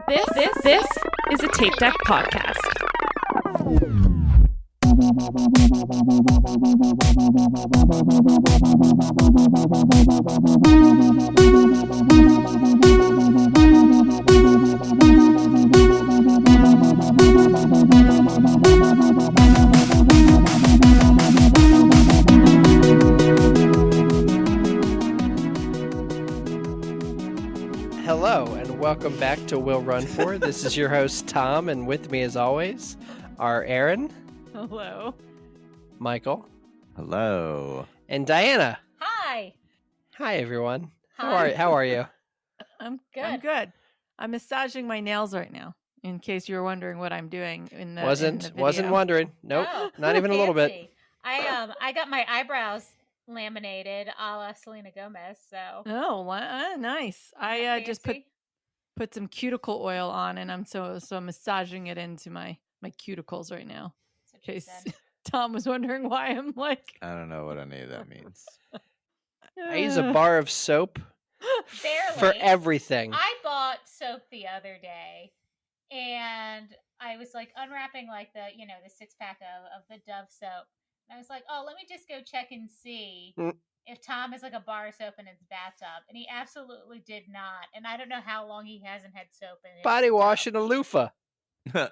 This is a Tape Deck podcast. Hello, and welcome back to We'll Run For. This is your host, Tom, and with me, as always, are Erin. Hello. Michael. Hello. And Diana. Hi. Hi, everyone. Hi. How are you? I'm Good. good. I'm massaging my nails right now, in case you were wondering what I'm doing in the Wasn't video. wondering. Nope, Oh, not even a little bit. fancy. I got my eyebrows laminated a la Selena Gomez, so Oh, nice. I just fancy. put some cuticle oil on, and I'm so massaging it into my cuticles right now. That's In what she case said. Tom was wondering why I'm like. I don't know what any of that means. I use a bar of soap for Barely. everything. I bought soap the other day, and I was like unwrapping like the 6-pack of the Dove soap. And I was like, oh, let me just go check and see if Tom has like a bar of soap in his bathtub, and he absolutely did not. And I don't know how long he hasn't had soap in his Body wash tub. and a loofah. I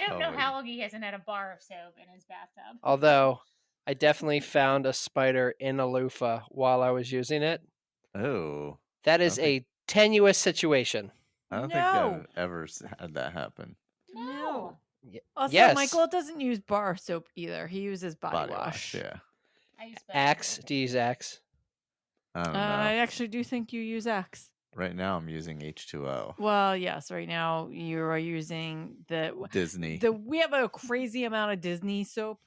don't know Oh, how long he hasn't had a bar of soap in his bathtub. Although, I definitely found a spider in a loofah while I was using it. Oh, That is Okay. a tenuous situation. I don't No. think I've ever had that happen. No. Also, Yes. Michael doesn't use bar soap either. He uses body wash. Yeah. I use both. Axe. Do you use Axe? I don't know. I actually do think you use Axe. Right now I'm using H2O. Well, yes. Right now you are using Disney. we have a crazy amount of Disney soap,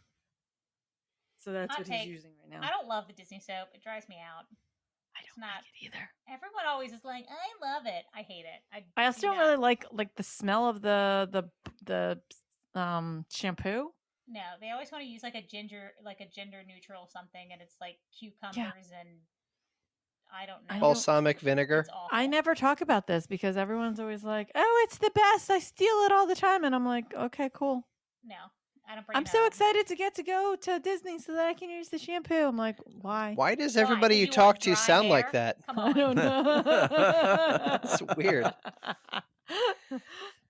so that's Hot what he's take. using right now. I don't love the Disney soap. It drives me out. I It's don't not. like it either. Everyone always is like, I love it. I hate it. I also don't really like the smell of the shampoo. No, they always want to use like a gender neutral something, and it's like cucumbers and I don't know. I don't- Balsamic vinegar. It's awful. I never talk about this because everyone's always like, "Oh, it's the best. I steal it all the time," and I'm like, "Okay, cool." No, I don't bring I'm it so home. excited to go to Disney so that I can use the shampoo. I'm like, why? Why does Why? everybody 'Cause you you talk want to dry sound like hair? that? Come I on. don't know. It's weird.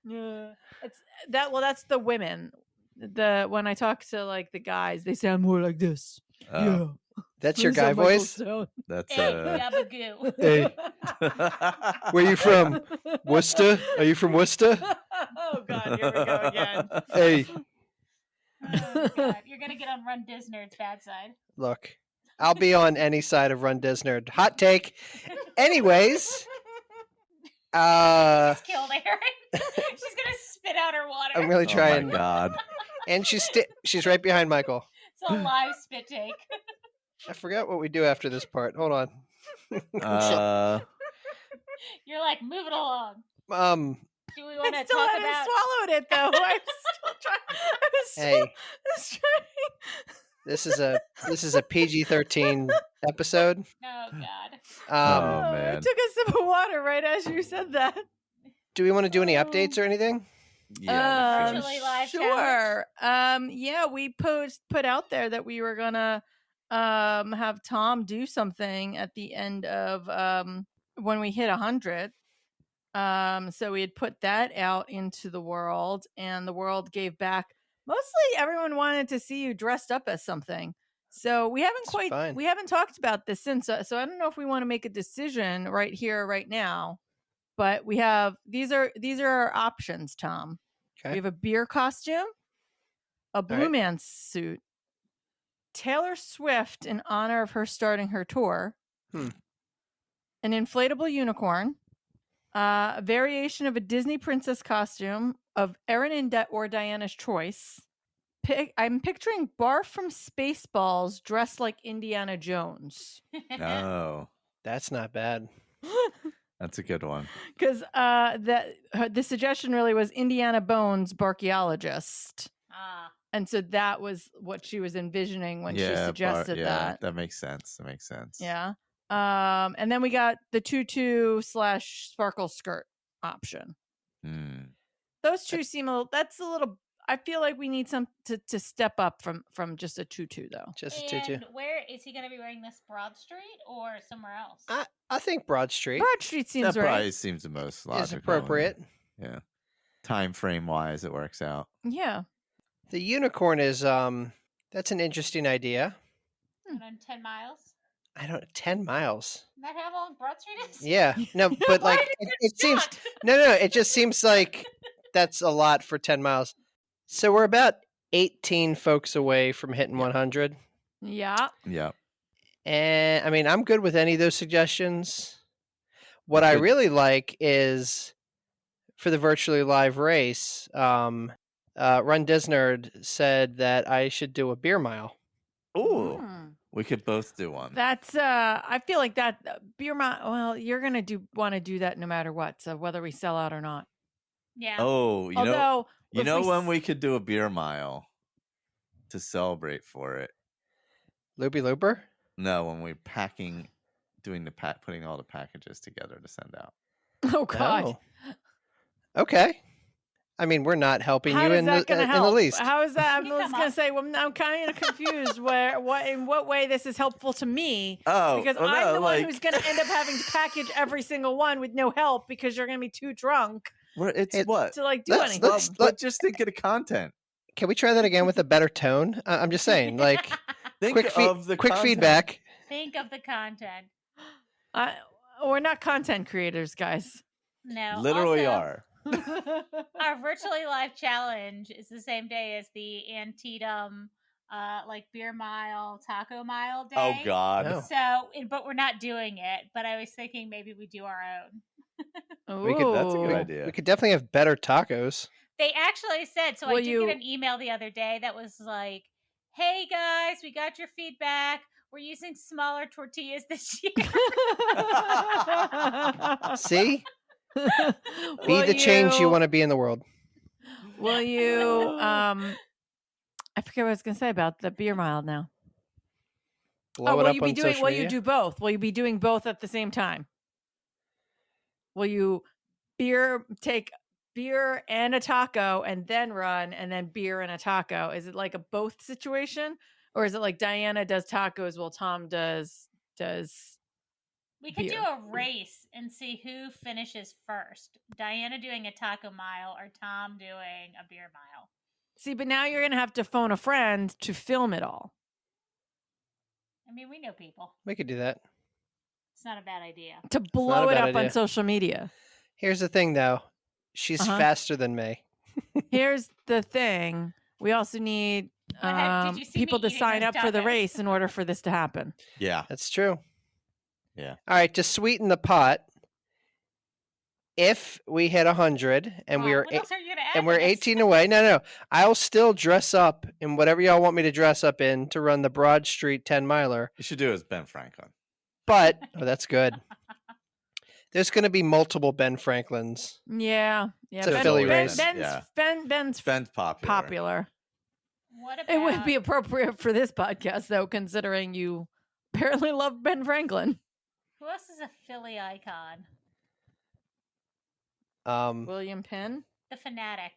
Yeah. It's that. Well, that's the women. When I talk to like the guys, they sound more like this. Yeah. That's your That's how guy Michael voice? sound. That's Hey, gabagoo. Hey. Where you from? Worcester? Are you from Worcester? Oh God, here we go again. Hey, Oh, God. You're gonna get on Run Disney's bad side. look, I'll be on any side of Run Disney. Hot take. Anyways, Just killed Erin. She's gonna spit out her water. I'm really Oh trying. my God. And she's right behind Michael. It's a live spit take. I forgot what we do after this part. Hold on. You're like, move it along. Do we want I to still talk hadn't about? swallowed it though. I'm still trying. Hey, I was trying. this is a PG-13 episode. Oh God. Oh, I man. took a sip of water right as you said that. Do we want to do any updates or anything? Yeah. Virtually live Sure. Yeah, we put out there that we were gonna have Tom do something at the end of when we hit 100. So we had put that out into the world, and the world gave back. Mostly, everyone wanted to see you dressed up as something. So we haven't It's fine. we haven't talked about this since. So I don't know if we want to make a decision right here, right now. But we have these are our options, Tom. Okay. We have a beer costume, a Blue right. Man suit, Taylor Swift in honor of her starting her tour, an inflatable unicorn, a variation of a Disney princess costume of Erin or Diana's choice. I'm picturing Barf from Spaceballs dressed like Indiana Jones. Oh, That's not bad. that's a good one. Because the suggestion really was Indiana Bones, barchaeologist. Ah. And so that was what she was envisioning when she suggested that. That makes sense. That makes sense. Yeah. And then we got the tutu / sparkle skirt. option. Hmm. Those two seem that's a little. I feel like we need some to step up from just a tutu though. Just a tutu. And where is he going to be wearing this? Broad Street or somewhere else? I think Broad Street Broad Street seems That right. probably seems the most logical. is appropriate. Yeah. Time frame wise, it works out. Yeah. The unicorn is that's an interesting idea. And on 10 miles? 10 miles. Isn't that how long Broad Street is? Yeah. No, but Why like did you it seems stop? no, it just seems like that's a lot for 10 miles. So we're about 18 folks away from hitting 100. Yeah. Yeah. And I mean, I'm good with any of those suggestions. What I Good. really like is for the virtually live race, Run Disnerd said that I should do a beer mile. Ooh. Mm. We could both do one. That's I feel like that beer mile. Well, you're gonna want to do that no matter what. So whether we sell out or not. Yeah. Oh, Although you if know when s- we could do a beer mile to celebrate for it? Loopy Looper? No, when we're doing the putting all the packages together to send out. Oh God. Oh. Okay. I mean, we're not helping How you is in that the going to in the help? least. How is that? I You was come going to up. say, well, I'm kind of confused in what way this is helpful to me. Oh, Because well, I'm no, the like, one who's going to end up having to package every single one with no help because you're going to be too drunk It's Hey, what? to like do let's- anything. let's- But just think of the content. Can we try that again with a better tone? I'm just saying, like Think quick of the quick content. feedback. Think of the content. We're not content creators, guys. No. Literally also, are. Our virtually live challenge is the same day as the Antietam like beer mile, taco mile day. Oh God. Oh. So, but we're not doing it. But I was thinking maybe we do our own. We could- That's a good Ooh. idea. We could definitely have better tacos. They actually said, so I Will did you- get an email the other day that was like, hey guys, we got your feedback. We're using smaller tortillas this year. See? Be Will the change you want to be in the world. Will you? I forget what I was going to say about the beer mile now. Blow it will up you be on doing? social Will media. you do both? Will you be doing both at the same time? Will you take beer and a taco and then run, and then beer and a taco? Is it like a both situation, or is it like Diana does tacos while Tom does? We could do Beer. a race and see who finishes first. Diana doing a taco mile or Tom doing a beer mile. See, but now you're going to have to phone a friend to film it all. I mean, we know people. We could do that. It's not a bad idea. To not a blow it bad up on idea. social media. Here's the thing, though. She's Uh-huh. faster than me. Here's the thing. We also need Did you see me people to eating sign those up for the tacos? race in order for this to happen. Yeah. That's true. Yeah. All right, to sweeten the pot, if we hit 100 and we Wow, are what else are you gonna add and to we're this? 18 away, no, I'll still dress up in whatever y'all want me to dress up in to run the Broad Street 10 miler. You should do it as Ben Franklin. But that's good. There's going to be multiple Ben Franklins. Yeah. It's a Philly race. Yeah. Ben's Ben's popular. popular. What about It would be appropriate for this podcast, though, considering you apparently love Ben Franklin. who else is a Philly icon? William Penn. The Fanatic.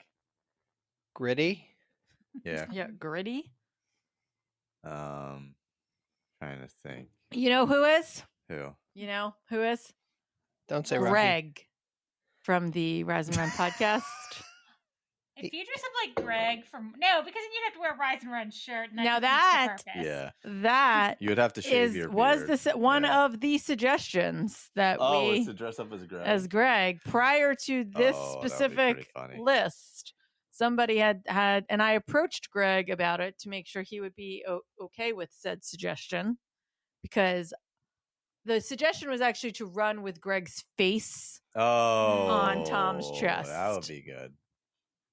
Gritty. Yeah. Yeah, Gritty. Trying to think. You know who is? Who? You know who is? Don't say Rocky. Greg from the Rise and Run podcast. If you dress up like Greg from because then you'd have to wear a Rise and Run shirt. And Now defeats the that- purpose. Yeah. That You would have to shave is your beard. was one Yeah. of the suggestions that Oh, we it's to dress up as Greg. as Greg prior to this Oh, that would be specific pretty funny. list. Somebody had and I approached Greg about it to make sure he would be okay with said suggestion, because the suggestion was actually to run with Greg's face. on Tom's That would chest. be good.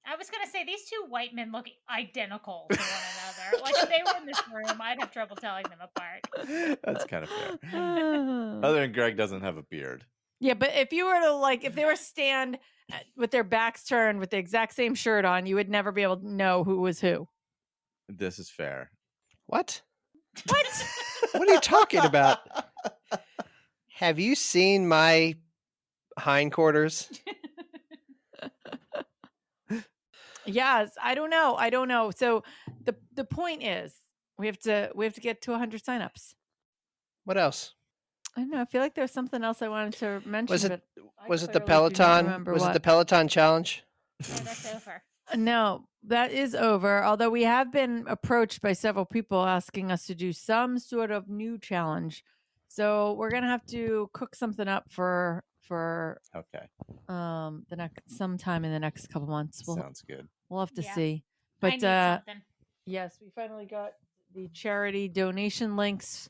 I was gonna say these two white men look identical to one another. Like if they were in this room, I'd have trouble telling them apart. That's kind of fair. Other than Greg doesn't have a beard. Yeah, but if you were to if they were stand with their backs turned with the exact same shirt on, you would never be able to know who was who. This is fair. What? What? What are you talking about? Have you seen my hindquarters? Yes, I don't know. So the point is we have to get to 100 signups. What else? I don't know. I feel like there's something else I wanted to mention. Was it but I was it the clearly do not Peloton? remember Was it what. the Peloton challenge? No, that's over. No, that is over. Although we have been approached by several people asking us to do some sort of new challenge. So we're gonna have to cook something up for Okay, the next sometime in the next couple months. sounds good. We'll have to Yeah. see. I But need something. yes, we finally got the charity donation links.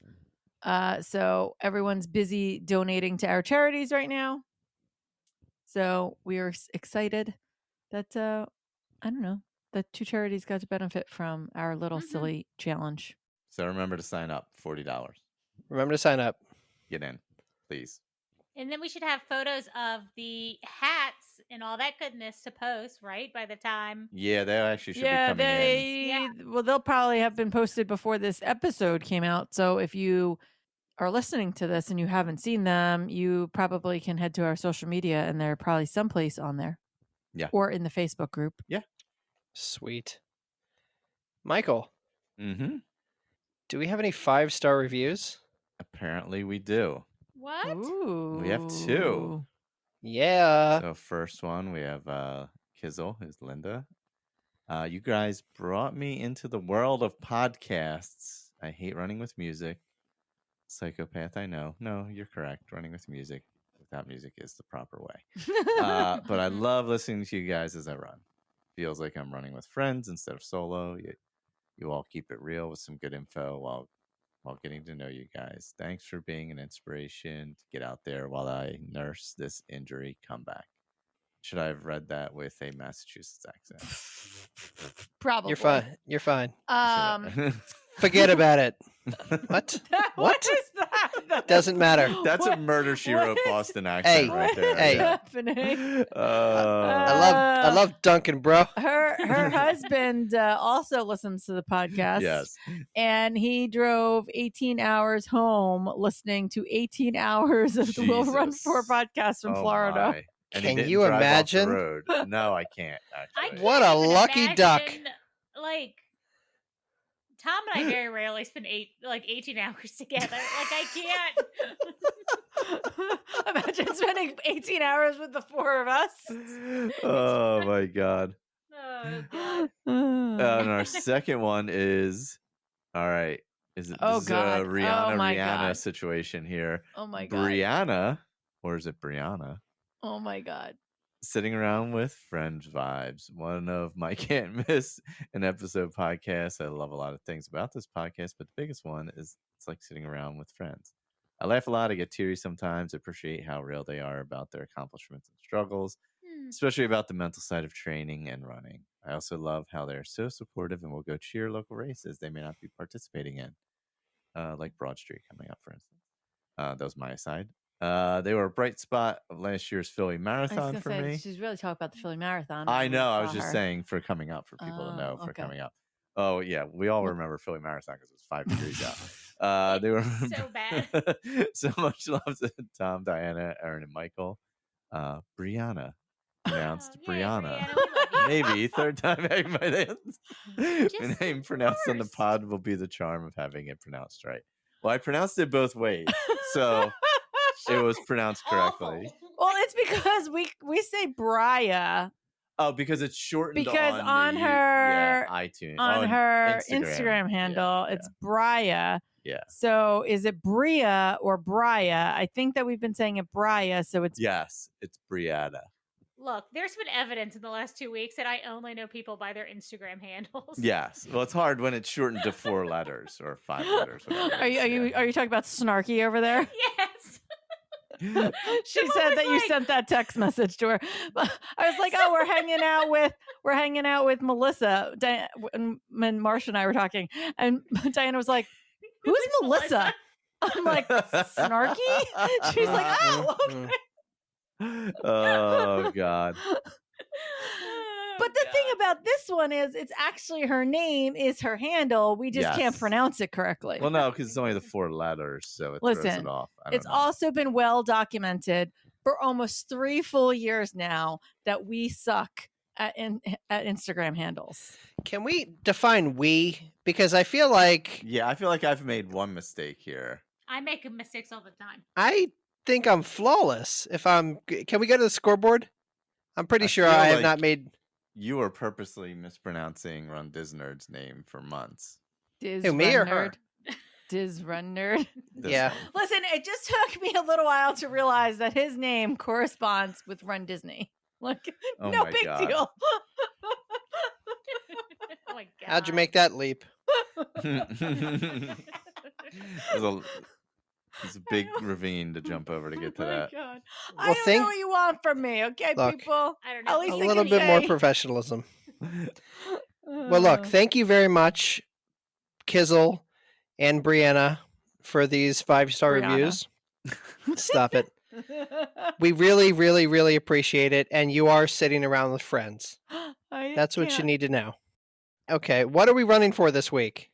So everyone's busy donating to our charities right now. So we are excited that I don't know, that 2 charities got to benefit from our little silly challenge. So remember to sign up. $40. Remember to sign up. Get in, please. And then we should have photos of the hats and all that goodness to post, right? By the time. Yeah, they actually should Yeah, be coming in. well, they'll probably have been posted before this episode came out. So if you are listening to this and you haven't seen them, you probably can head to our social media and they're probably someplace on there. Yeah. Or in the Facebook group. Sweet. Michael, Mm-hmm. do we have any 5-star reviews? Apparently we do. What? Ooh. We have 2. Yeah. So first one, we have Kizzle, who's Linda. You guys brought me into the world of podcasts. I hate running with music. Psychopath, I know. No, you're correct. Running with music without music is the proper way. But I love listening to you guys as I run. Feels like I'm running with friends instead of solo. You all keep it real with some good info while getting to know you guys. Thanks for being an inspiration to get out there while I nurse this injury comeback. Should I have read that with a Massachusetts accent? Probably. You're fine. Should Forget about it. What? What What? is that? Doesn't matter. That's a What- Murder She what Wrote is- Boston accent right there. Hey. What's happening? I love Duncan, bro. Her husband also listens to the podcast. Yes. And he drove 18 hours home listening to 18 hours of the Will Run Jesus. 4 podcast from Oh Florida. my. And he Can didn't you drive off the imagine? road. No, I can't. I Actually. What can't a even lucky duck. imagine, Like, Tom and I very rarely spend 18 hours together. Like, I can't. Imagine spending 18 hours with the 4 of us. Oh my god. Oh, God. And our second one is all right. Is it Oh, this is God. a Rihanna Oh, my Rihanna God. situation here? Oh my God. Brianna, or is it Brianna? Oh my God. Sitting around with friends vibes. One of my can't miss an episode podcasts. I love a lot of things about this podcast, but the biggest one is it's like sitting around with friends. I laugh a lot. I get teary sometimes. I appreciate how real they are about their accomplishments and struggles, especially about the mental side of training and running. I also love how they're so supportive and will go cheer local races they may not be participating in, like Broad Street coming up, for instance. That was my aside. They were a bright spot of last year's Philly I was Marathon gonna for say, me. she's really talking about the Philly Marathon. I when we know. I was saw just her. saying for coming up for people to know Oh, for okay. coming up. Oh yeah, we all Well- remember Philly Marathon because it was 5 degrees out. They were So bad. so much love to Tom, Diana, Erin, and Michael. Brianna, pronounced Oh, yay, Brianna. Brianna, we love you. Maybe third time having my name. Just The the name pronounced on the worst. pod will be the charm of having it pronounced right. Well, I pronounced it both ways, so it was pronounced correctly. Awful. Well, it's because we say Bria Oh, because it's shortened because on the her iTunes on and her Instagram handle, Yeah, it's Bria. yeah. So is it Bria or Bria? I think that we've been saying it Bria, so it's Yes, it's Brianna. Look, there's been evidence in the last 2 weeks that I only know people by their Instagram handles. Yes. Well, it's hard when it's shortened to 4 letters or 5 letters. Whatever Are you talking about Snarky over there? Yes. She Someone said was that you like- sent that text message to her. I was like, "Oh, we're hanging out with Melissa." And Marsha and I were talking, and Diana was like, "Who's Who's Melissa?" I'm like, "Snarky." She's like, "Oh, okay." Oh God. But the thing about this one is, it's actually her name is her handle. We just can't Yes. pronounce it correctly. Well, no, because it's only the 4 letters, so it throws Listen, it off. I don't It's know. also been well documented for almost 3 full years now that we suck at Instagram handles. Can we define we? Because I feel like Yeah, I feel like I've made one mistake here. I make mistakes all the time. I think I'm flawless. Can we go to the scoreboard? I'm pretty I sure feel I have like not made. You were purposely mispronouncing Run Disnerd's name for months. Diz Who, me Run or her? Nerd. Diz Run Nerd. This Yeah. one. Listen, it just took me a little while to realize that his name corresponds with Run Disney. Like, Oh no my big God. deal. Oh my god. How'd you make that leap? It's a big ravine to jump over to get to that. God. Well, I don't know what you want from me, okay, Look, people? I don't know. At A least I little can bit more say- professionalism. Well, look, thank you very much, Kizzle and Brianna, for these 5-star Brianna. reviews. Stop it. We really, really, really appreciate it. And you are sitting around with friends. That's what you need to know. Okay, what are we running for this week?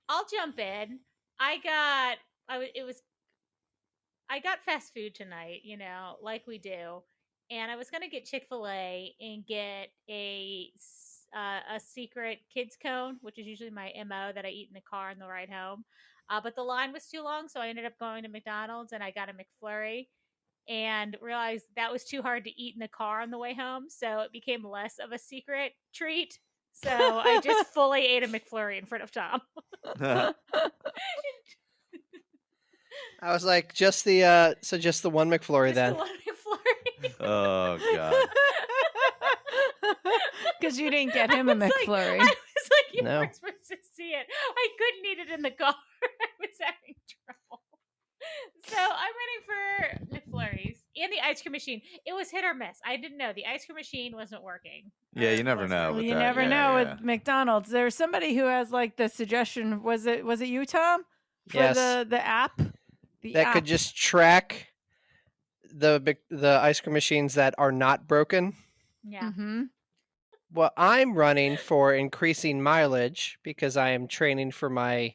I'll jump in. I got fast food tonight, like we do. And I was going to get Chick-fil-A and get a secret kids cone, which is usually my MO that I eat in the car on the ride home. But the line was too long, so I ended up going to McDonald's and I got a McFlurry and realized that was too hard to eat in the car on the way home. So it became less of a secret treat. So I just fully ate a McFlurry in front of Tom. I was like, just the one McFlurry Just then. the one McFlurry. Oh God. Because you didn't get him a McFlurry. I was like, you No. weren't supposed to see it. I couldn't eat it in the car. I was having trouble. So I'm ready for McFlurries and the ice cream machine. It was hit or miss. I didn't know the ice cream machine wasn't working. Yeah, you never Was know. working. Well, with you that. never Yeah, know yeah. with McDonald's. There's somebody who has like the suggestion. Was it you, Tom? For Yes. the app? The That app. could just track the ice cream machines that are not broken. Yeah. Mm-hmm. Well, I'm running for increasing mileage because I am training for my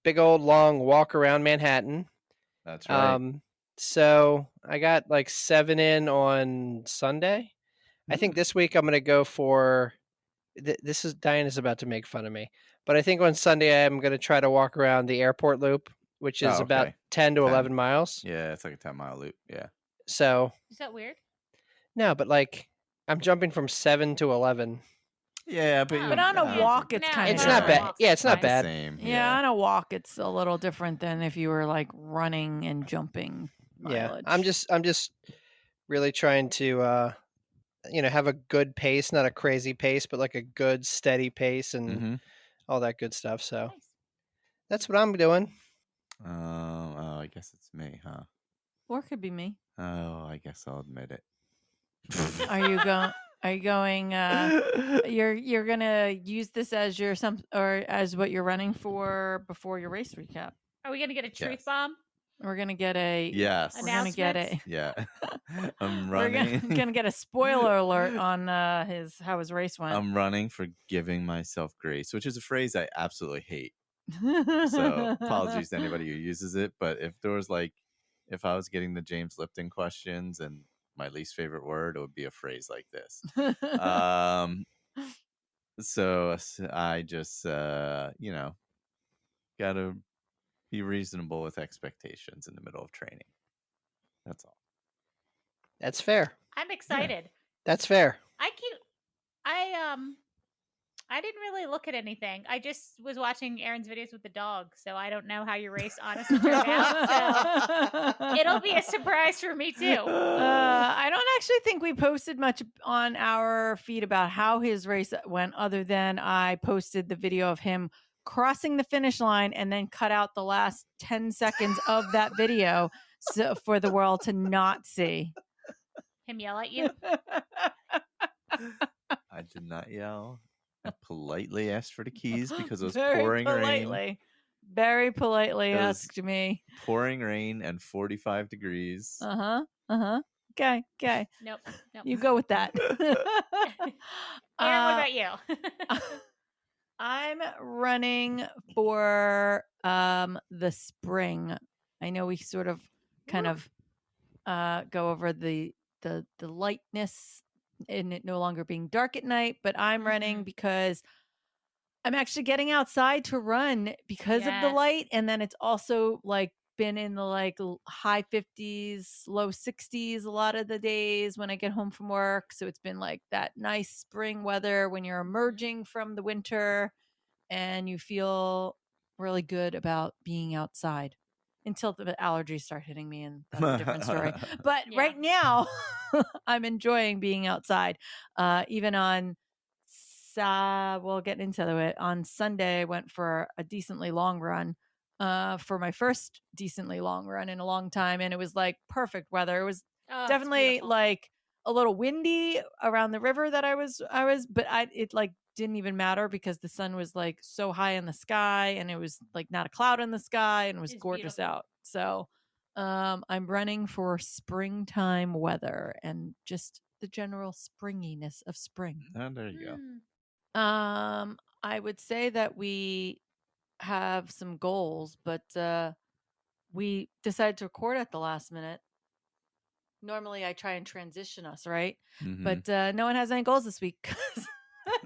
big old long walk around Manhattan. That's right. So I got like 7 in on Sunday. I think this week I'm going to go for. This is Diana's about to make fun of me, but I think on Sunday I'm going to try to walk around the airport loop, which is Oh, about okay. 10 to 10. 11 miles. Yeah, it's like a 10-mile loop. Yeah. So Is that weird? no, but like I'm jumping from 7 to 11. Yeah, but, But on a walk, it's No, kind of. It's Yeah. not bad. Walk's Yeah, it's not fine. the bad. same. Yeah, on a walk, it's a little different than if you were like running and jumping. Yeah, Mileage. I'm just really trying to have a good pace, not a crazy pace, but like a good steady pace and Mhm. all that good stuff. So Nice. that's what I'm doing. Oh, I guess it's me, huh? Or it could be me. Oh, I guess I'll admit it. Are you going? Are you going? You're gonna use this as your or as what you're running for before your race recap. Are we gonna get a truth Yes. bomb? We're gonna get a. Yes. We're gonna get a. Yeah. I'm We're running. gonna get a spoiler alert on how his race went. I'm running for giving myself grace, which is a phrase I absolutely hate. So apologies to anybody who uses it. But if I was getting the James Lipton questions and my least favorite word, it would be a phrase like this. So I just, gotta be reasonable with expectations in the middle of training. That's all. That's fair. I'm excited. That's fair. I didn't really look at anything. I just was watching Erin's videos with the dog, so I don't know how your race honestly turned out. So it'll be a surprise for me too. I don't actually think we posted much on our feed about how his race went, other than I posted the video of him crossing the finish line and then cut out the last 10 seconds of that video for the world to not see. Him yell at you? I did not yell. I politely asked for the keys because it was Very pouring rain. politely. Very politely It was- asked me. Pouring rain and 45 degrees. Okay. Nope. You go with that. Erin, what about you? I'm running for the spring. I know we sort of kind of go over the lightness and it no longer being dark at night. But I'm running Mhm. because I'm actually getting outside to run because of the Yes. light. And then it's also like been in the like high 50s, low 60s a lot of the days when I get home from work. So it's been like that nice spring weather when you're emerging from the winter and you feel really good about being outside until the allergies start hitting me, and that's a different story. But Yeah. right now, I'm enjoying being outside. Even on, we'll get into it. On Sunday, I went for a decently long run. For my first decently long run in a long time, and it was like perfect weather. It was Oh, it's definitely beautiful. like a little windy around the river that I was, but it like didn't even matter because the sun was like so high in the sky and it was like not a cloud in the sky and it was It's gorgeous beautiful. out. So I'm running for springtime weather and just the general springiness of spring. Oh, there you go. I would say that we have some goals, but we decided to record at the last minute. Normally I try and transition us, right? Mhm. But no one has any goals this week 'cause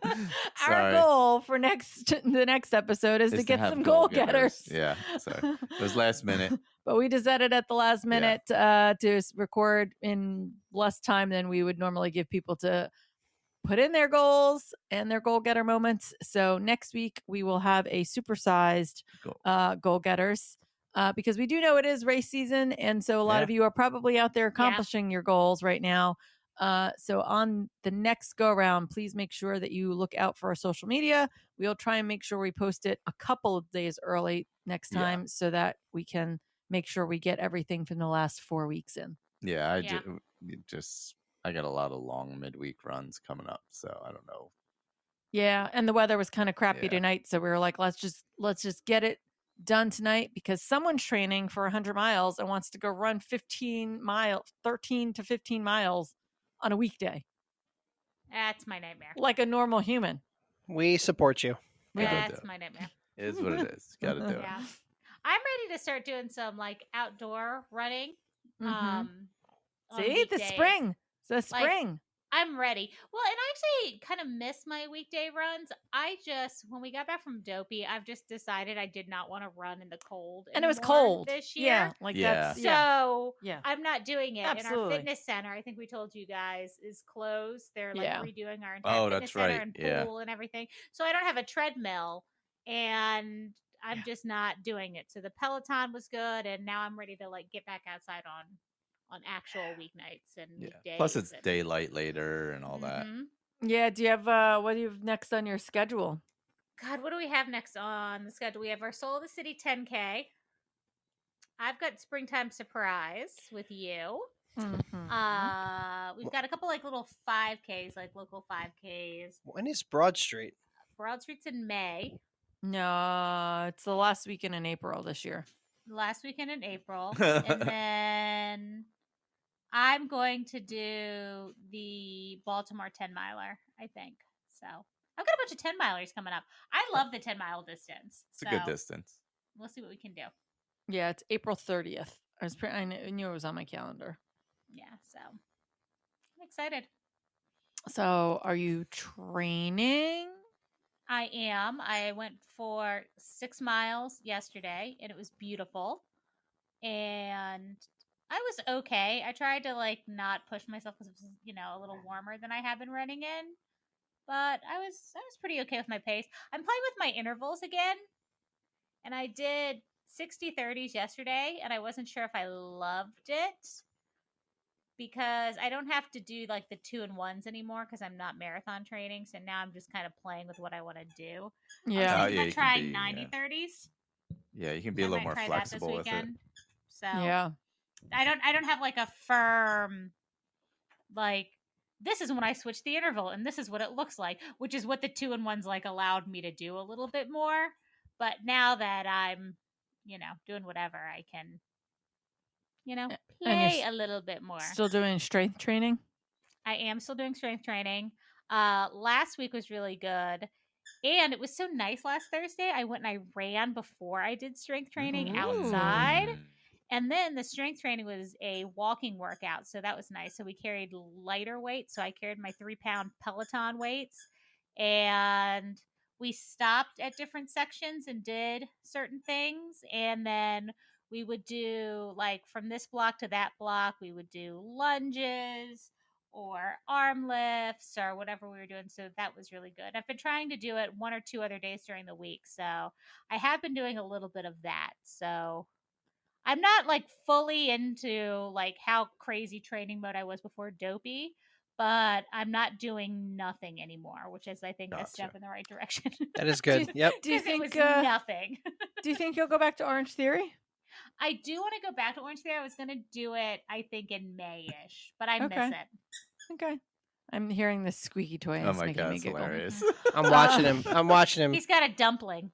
our Sorry. goal for the next episode is to get have some goal getters. getters. Yeah, sorry. It was last minute. But we decided at the last Yeah. minute to record in less time than we would normally give people to put in their goals and their goal getter moments. So next week we will have a supersized Go. goal getters because we do know it is race season, and so a lot Yeah. of you are probably out there accomplishing your goals right now. So on the next go around, please make sure that you look out for our social media. We'll try and make sure we post it a couple of days early next Yeah. time so that we can make sure we get everything from the last 4 weeks in. Yeah, Yeah. I got a lot of long midweek runs coming up, so I don't know. Yeah, and the weather was kind of crappy Yeah. tonight, so we were like, let's just get it done tonight because someone's training for 100 miles and wants to go run 13 to 15 miles on a weekday, That's my nightmare. like a normal human. We support you. We do. Yeah. That's my nightmare. It is what it is. Got to do it. Yeah. I'm ready to start doing some like outdoor running. Mhm. On See, the weekdays. spring. It's the Like, spring. I'm ready. Well, and I actually kind of miss my weekday runs. When we got back from Dopey, I've just decided I did not want to run in the cold. And it was anymore cold this year. Yeah, like Yeah. that's yeah. So Yeah. I'm not doing it. And Absolutely. our fitness center, I think we told you guys, is closed. They're like Yeah. redoing our entire Oh, fitness that's center right. and Yeah. pool and everything. So I don't have a treadmill, and I'm Yeah. just not doing it. So the Peloton was good, and now I'm ready to like get back outside on actual weeknights and Yeah. weekdays. Plus, it's and, daylight later and all that. Mhm. Yeah, do you have what do you have next on your schedule? God, what do we have next on the schedule? We have our Soul of the City 10K. I've got Springtime Surprise with you. Mhm. We've got a couple like little 5Ks, like local 5Ks. When is Broad Street? Broad Street's in May, No, it's the last weekend in April this year. last weekend in April. And then I'm going to do the Baltimore 10 miler, I think. So I've got a bunch of 10 milers coming up. I love the 10-mile distance. It's a good distance. We'll see what we can do. Yeah, it's April 30th. I knew it was on my calendar. Yeah, so I'm excited. So, are you training? I am. I went for 6 miles yesterday, and it was beautiful. And I was okay. I tried to like not push myself because it was, a little warmer than I have been running in. But I was pretty okay with my pace. I'm playing with my intervals again, and I did 60-30s yesterday, and I wasn't sure if I loved it because I don't have to do like the 2 and 1s anymore because I'm not marathon training. So now I'm just kind of playing with what I want to do. Yeah. I was Oh, thinking yeah, about you can trying be, 90-30s. Yeah, you can be a I little might more try flexible that with this it. weekend. So Yeah. I don't have like a firm like this is when I switch the interval and this is what it looks like, which is what the 2 and 1s like allowed me to do a little bit more. But now that I'm, doing whatever, I can, And play you're a little bit more. Still doing strength training? I am still doing strength training. Last week was really good. And it was so nice last Thursday. I went and I ran before I did strength training outside. Mm. And then the strength training was a walking workout. So that was nice. So we carried lighter weights. So I carried my 3-pound Peloton weights. And we stopped at different sections and did certain things. And then we would do, like, from this block to that block, we would do lunges or arm lifts or whatever we were doing. So that was really good. I've been trying to do it 1 or 2 other days during the week. So I have been doing a little bit of that. So I'm not like fully into like how crazy training mode I was before Dopey, but I'm not doing nothing anymore, which is, I think, a step Gotcha. in the right direction. That is good. Yep. Do you Because it was think? nothing. Do you think you'll go back to Orange Theory? I do want to go back to Orange Theory. I was going to do it, I think, in May-ish, but I Okay. miss it. Okay. I'm hearing this squeaky toy. And Oh it's my making god, me it's giggle. hilarious. I'm watching him. I'm watching him. He's got a dumpling.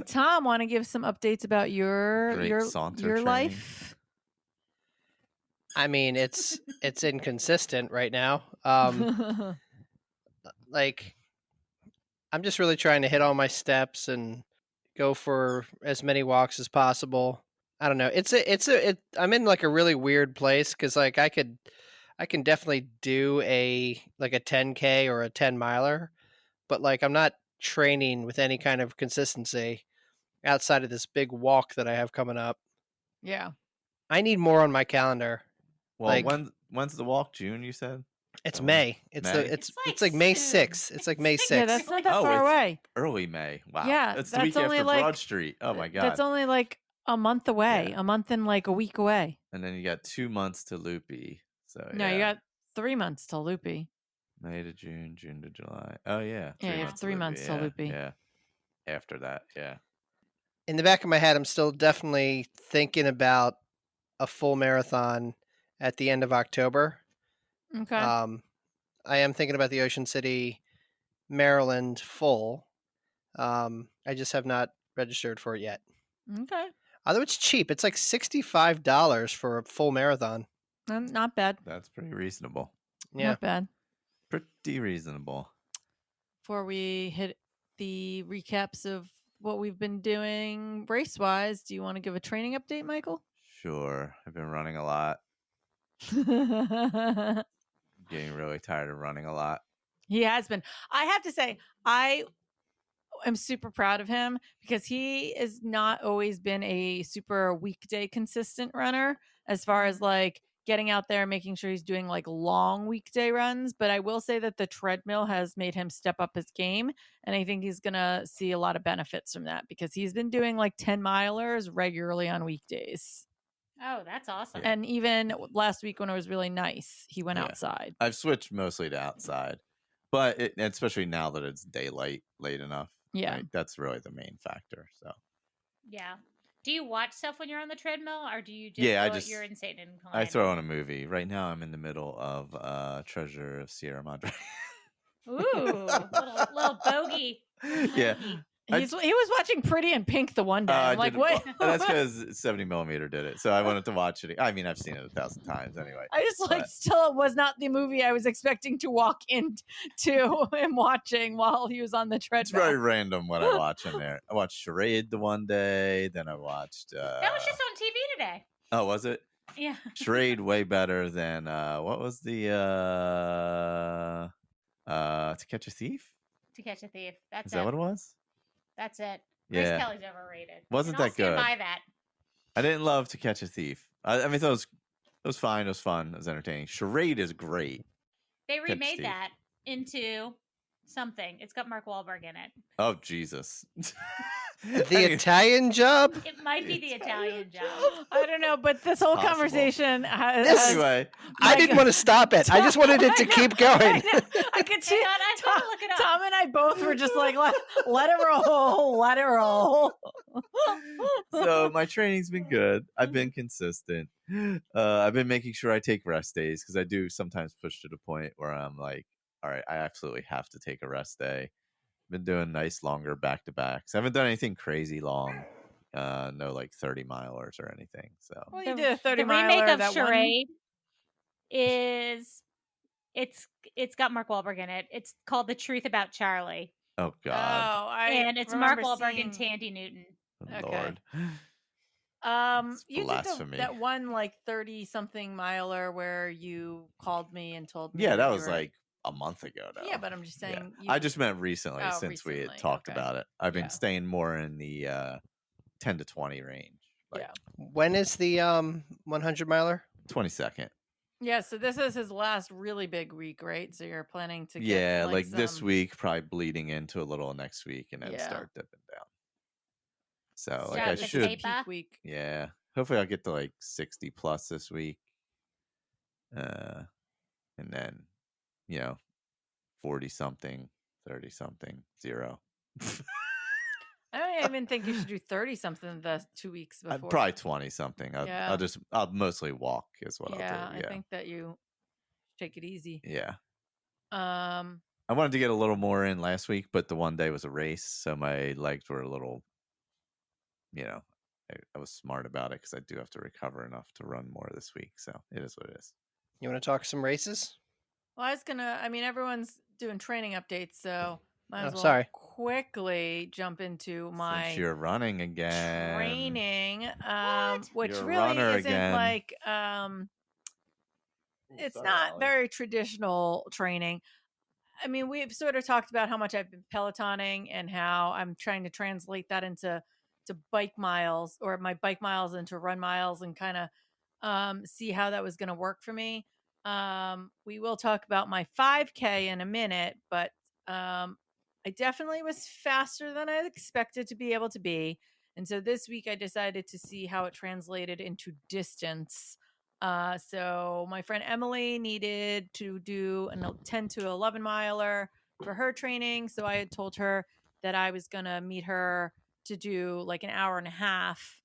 Tom, want to give some updates about your Great saunter your training. life? I mean, it's inconsistent right now. Like, I'm just really trying to hit all my steps and go for as many walks as possible. I don't know. I'm in like a really weird place because like I can definitely do a 10K or a 10 miler, but like I'm not training with any kind of consistency outside of this big walk that I have coming up. Yeah. I need more on my calendar. Well, Like- when's the walk? June, you said? It's Oh, May. It's May? it's like May soon. 6th. It's like May It's 6th. Yeah, that's not that Oh, far it's- away. Early May. Wow. Yeah, That's the that's week only after like- Broad Street. Oh my god. That's only like a month away. Yeah. A month and like a week away. And then you got 2 months to Loopy. So No, yeah. you got 3 months till Loopy. May to June, June to July. Oh yeah. Yeah, you have 3 months till Loopy. Yeah. After that, yeah. In the back of my head, I'm still definitely thinking about a full marathon at the end of October. Okay. I am thinking about the Ocean City, Maryland full. I just have not registered for it yet. Okay. Although it's cheap, it's like $65 for a full marathon. Not bad. That's pretty reasonable. Yeah. Not bad. Pretty reasonable. Before we hit the recaps of what we've been doing race wise, do you want to give a training update, Michael? Sure. I've been running a lot. Getting really tired of running a lot. He has been. I have to say, I am super proud of him because he has not always been a super weekday consistent runner as far as like getting out there and making sure he's doing like long weekday runs. But I will say that the treadmill has made him step up his game. And I think he's going to see a lot of benefits from that because he's been doing like 10 milers regularly on weekdays. Oh, that's awesome. And even last week when it was really nice, he went Yeah. outside. I've switched mostly to outside. But especially now that it's daylight late enough. Yeah. Like, that's really the main factor. So Yeah. Do you watch stuff when you're on the treadmill, or do you just Yeah, I go at just- your insane incline? I throw on a movie. Right now I'm in the middle of Treasure of Sierra Madre. Ooh, little bogey. Yeah. bogey. I- He was watching Pretty in Pink the one day. I I'm like, did- what? well, that's because 70mm did it. So I wanted to watch it. I mean, I've seen it 1,000 times anyway. I just like but- still it was not the movie I was expecting to walk into him watching while he was on the It's treadmill. very random what I watch in there. I watched Charade the one day. Then I watched. That was just on TV today. Oh, was it? Yeah. Charade way better than what was the To Catch a Thief? To Catch a Thief. That's Is it. that what it was? That's it. Grace Yeah. Kelly's overrated. Wasn't And I'll that stand good? by that. I didn't love To Catch a Thief. I mean, it was fine. It was fun. It was entertaining. Charade is great. They Catch remade Thief. that into something. It's got Mark Wahlberg in it. Oh Jesus! The Italian Job? It might be the Italian job. I don't know, but this whole Possible. conversation has, Anyway, I My didn't God. want to stop it. I just wanted it to keep going. I could see Hang on, I gotta look it up. Tom and I both were just like, let it roll, let it roll. so my training's been good. I've been consistent. I've been making sure I take rest days because I do sometimes push to the point where I'm like, all right, I absolutely have to take a rest day. Been doing nice longer back to backs. I haven't done anything crazy long. No like 30 milers or anything. So Well, you did a 30 The remake miler of that one. Charade is it's got Mark Wahlberg in it. It's called The Truth About Charlie, oh god, I and it's Mark remember Wahlberg and seeing- Tandy Newton. oh, okay. Lord. You did blasphemy. that one like 30-something miler where you called me and told me. Yeah, that you was were- like a month ago now. Yeah, but I'm just saying. I just meant recently Oh, since we had recently, talked okay. about it. I've been Yeah. staying more in the 10 to 20 range. Like Yeah. When is the 100 miler? 22nd. Yeah, so this is his last really big week, right? So you're planning to get Yeah, like this some- week, probably bleeding into a little next week, and then Yeah. start dipping down. So Yeah, like I this is should, April. peak week. yeah. Hopefully I'll get to like 60 plus this week, and then 40 something, 30 something, 0. I don't even think you should do 30-something the 2 weeks before. Probably 20 something. Yeah. I'll mostly walk is what Yeah, I'll do. I think that you take it easy. Yeah. Um, I wanted to get a little more in last week, but the one day was a race, so my legs were a little, I was smart about it because I do have to recover enough to run more this week. So it is what it is. You want to talk some races? well, everyone's doing training updates, so might as well sorry. quickly jump into my Since you're running again. training, which You're a really runner isn't again. like it's not very traditional training. I mean, we've sort of talked about how much I've been Pelotoning and how I'm trying to translate that into bike miles, or my bike miles into run miles, and kind of see how that was going to work for me. We will talk about my 5K in a minute, but I definitely was faster than I expected to be able to be. And so this week I decided to see how it translated into distance. So my friend Emily needed to do a 10 to 11 miler for her training. So I had told her that I was going to meet her to do like an hour and a half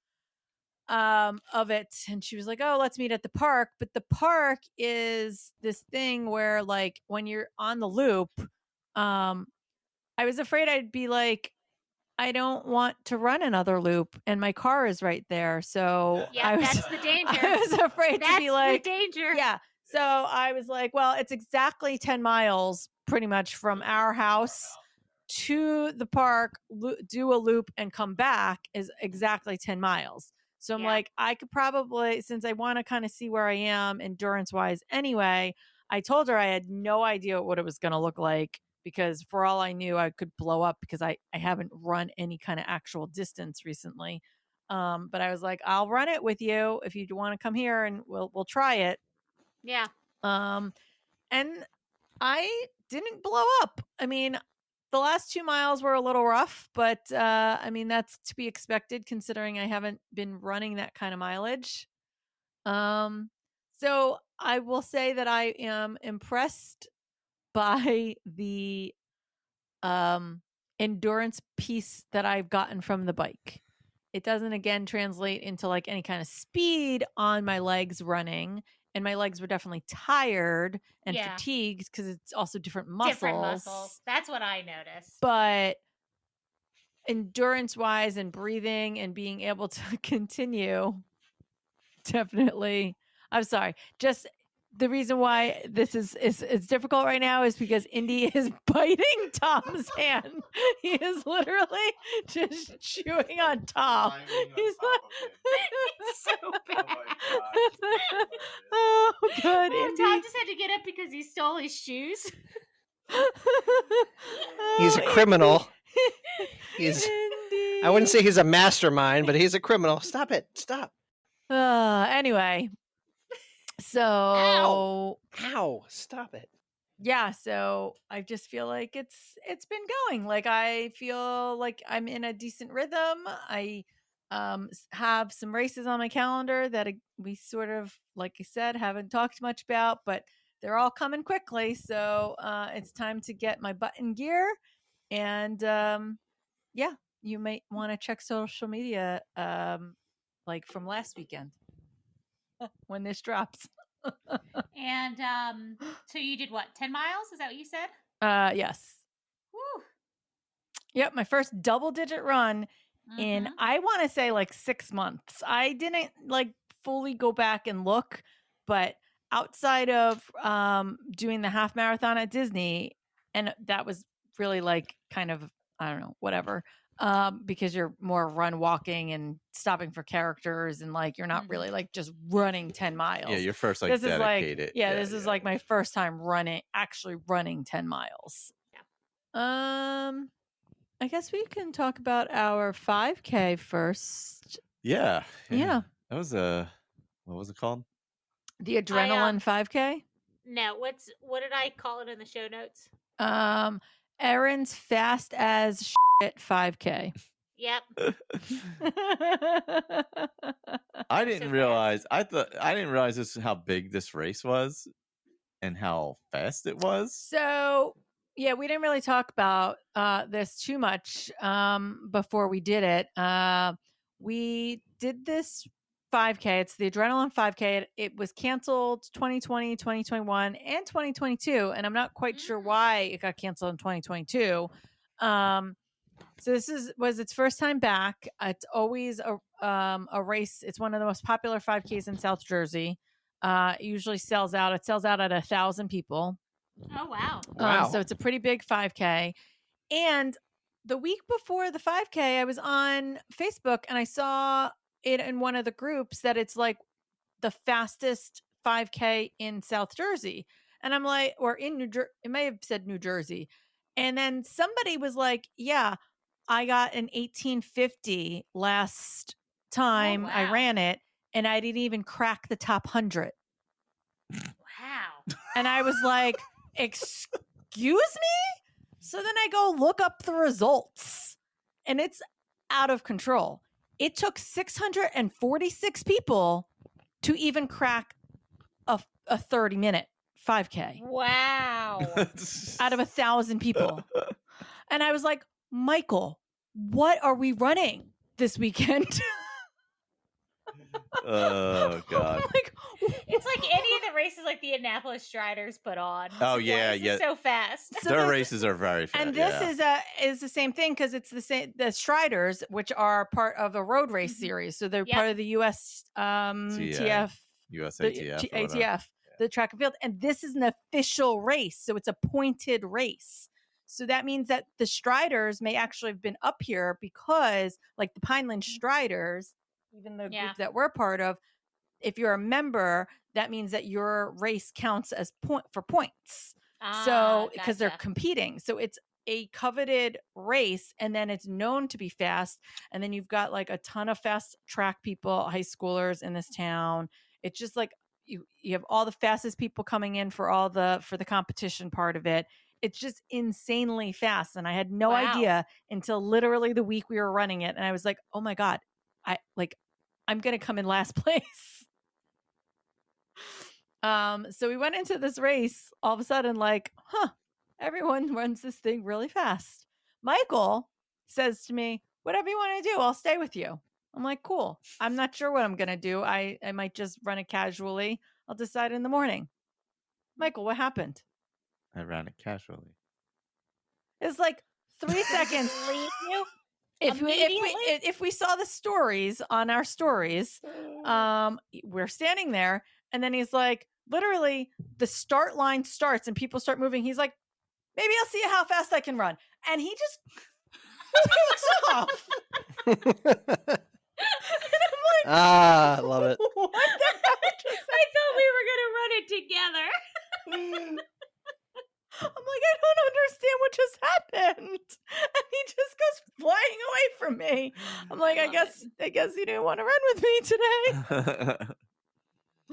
of it. And she was like, oh, let's meet at the park. But the park is this thing where like when you're on the loop, I was afraid I'd be like, I don't want to run another loop, and my car is right there. So Yeah, that's the danger. I was afraid to be like, the danger. yeah. So I was like, well, it's exactly 10 miles pretty much from our house to the park, do a loop and come back is exactly 10 miles. So I'm like, I could probably, since I want to kind of see where I am endurance wise anyway, I told her I had no idea what it was going to look like, because for all I knew, I could blow up because I haven't run any kind of actual distance recently. But I was like, I'll run it with you if you want to come here, and we'll try it. Yeah. And I didn't blow up. I mean, the last 2 miles were a little rough, but I mean, that's to be expected considering I haven't been running that kind of mileage. So I will say that I am impressed by the endurance piece that I've gotten from the bike. It doesn't again translate into like any kind of speed on my legs running, and my legs were definitely tired and fatigued because it's also different muscles. Different muscles. That's what I noticed. But endurance wise and breathing and being able to continue, definitely. I'm sorry. Just the reason why this is difficult right now is because Indy is biting Tom's hand. He is literally just chewing on Tom. He's like, It's so bad. Oh God, Oh, Indy. Tom just had to get up because he stole his shoes. He's a criminal. He's. Indy. I wouldn't say he's a mastermind, but he's a criminal. Stop it. Stop. Anyway. So Ow. Stop it. yeah, so I just feel like it's been going. Like I feel like I'm in a decent rhythm. I have some races on my calendar that we sort of, like I said, haven't talked much about, but they're all coming quickly. So it's time to get my butt in gear. And yeah, you might want to check social media like from last weekend when this drops. And so you did what? 10 miles? Is that what you said? Yes. Woo. Yep, my first double-digit run in, I want to say, like 6 months. I didn't like fully go back and look, but outside of doing the half marathon at Disney, and that was really like kind of, I don't know, whatever. because you're more run walking and stopping for characters, and like you're not really like just running 10 miles. Yeah, your first like this is like dedicated. this is like my first time actually running 10 miles. I guess we can talk about our 5K first. Yeah. Yeah. That was what was it called? The Adrenaline 5K. No, what did I call it in the show notes? Erin's fast as shit 5K. Yep. I didn't realize. I didn't realize this how big this race was, and how fast it was. So yeah, we didn't really talk about this too much before we did it. We did this 5K. It's the Adrenaline 5K. It was canceled 2020, 2021, and 2022, and I'm not quite sure why it got canceled in 2022. So this was its first time back. It's always a race. It's one of the most popular 5Ks in South Jersey. It usually sells out. It sells out at 1,000 people. Oh, wow. Wow. So it's a pretty big 5K. And the week before the 5K, I was on Facebook and I saw it in one of the groups that it's like the fastest 5K in South Jersey. And I'm like, or in New Jersey, it may have said New Jersey. And then somebody was like, yeah, I got an 1850 last time I ran it, and I didn't even crack the top 100. Wow. And I was like, excuse me? So then I go look up the results, and it's out of control. It took 646 people to even crack a 30-minute 5K. Wow. Out of 1,000 people. And I was like, Michael, what are we running this weekend? Oh God. Like, it's like any of the races like the Annapolis Striders put on. Oh yeah, yeah. So fast. So their races are very fast. And this is the same thing because it's the same. The Striders, which are part of a road race series, so they're part of the US TF, USATF, ATF, the track and field, and this is an official race, so it's a pointed race. So that means that the Striders may actually have been up here because, like the Pineland Striders, even the group that we're part of, if you're a member, that means that your race counts as for points. So because they're competing, so it's a coveted race, and then it's known to be fast. And then you've got like a ton of fast track people, high schoolers in this town. It's just like you have all the fastest people coming in for the competition part of it. It's just insanely fast. And I had no idea until literally the week we were running it. And I was like, oh my God, I'm going to come in last place. So we went into this race all of a sudden like, everyone runs this thing really fast. Michael says to me, whatever you want to do, I'll stay with you. I'm like, cool. I'm not sure what I'm going to do. I might just run it casually. I'll decide in the morning. Michael, what happened? I ran it casually. It's like 3 seconds. Leave you? If we saw the stories on our stories, we're standing there, and then he's like, literally, the start line starts and people start moving. He's like, maybe I'll see how fast I can run, and he just takes off. And I'm like, I love it. What the heck? I thought we were gonna run it together. I'm like, I don't understand what just happened. And he just goes flying away from me. I'm like, I guess he didn't want to run with me today.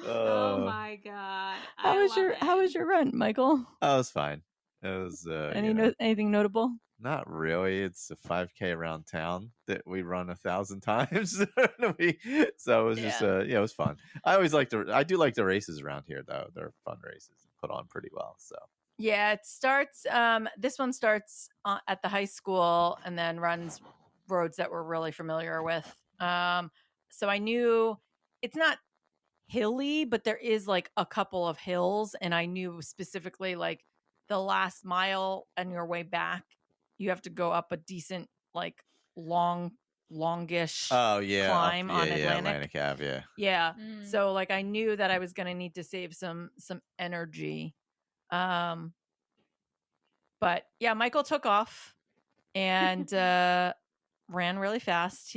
Oh my God. How was your run, Michael? Oh, it was fine. It was anything notable? Not really. It's a 5K around town that we run 1,000 times. So it was just it was fun. I do like the races around here though. They're fun races, put on pretty well. So yeah, it starts. This one starts at the high school and then runs roads that we're really familiar with. So I knew it's not hilly, but there is like a couple of hills, and I knew specifically like the last mile on your way back, you have to go up a decent like longish climb on Atlantic Ave. Yeah. So like I knew that I was going to need to save some energy. But yeah, Michael took off, and ran really fast.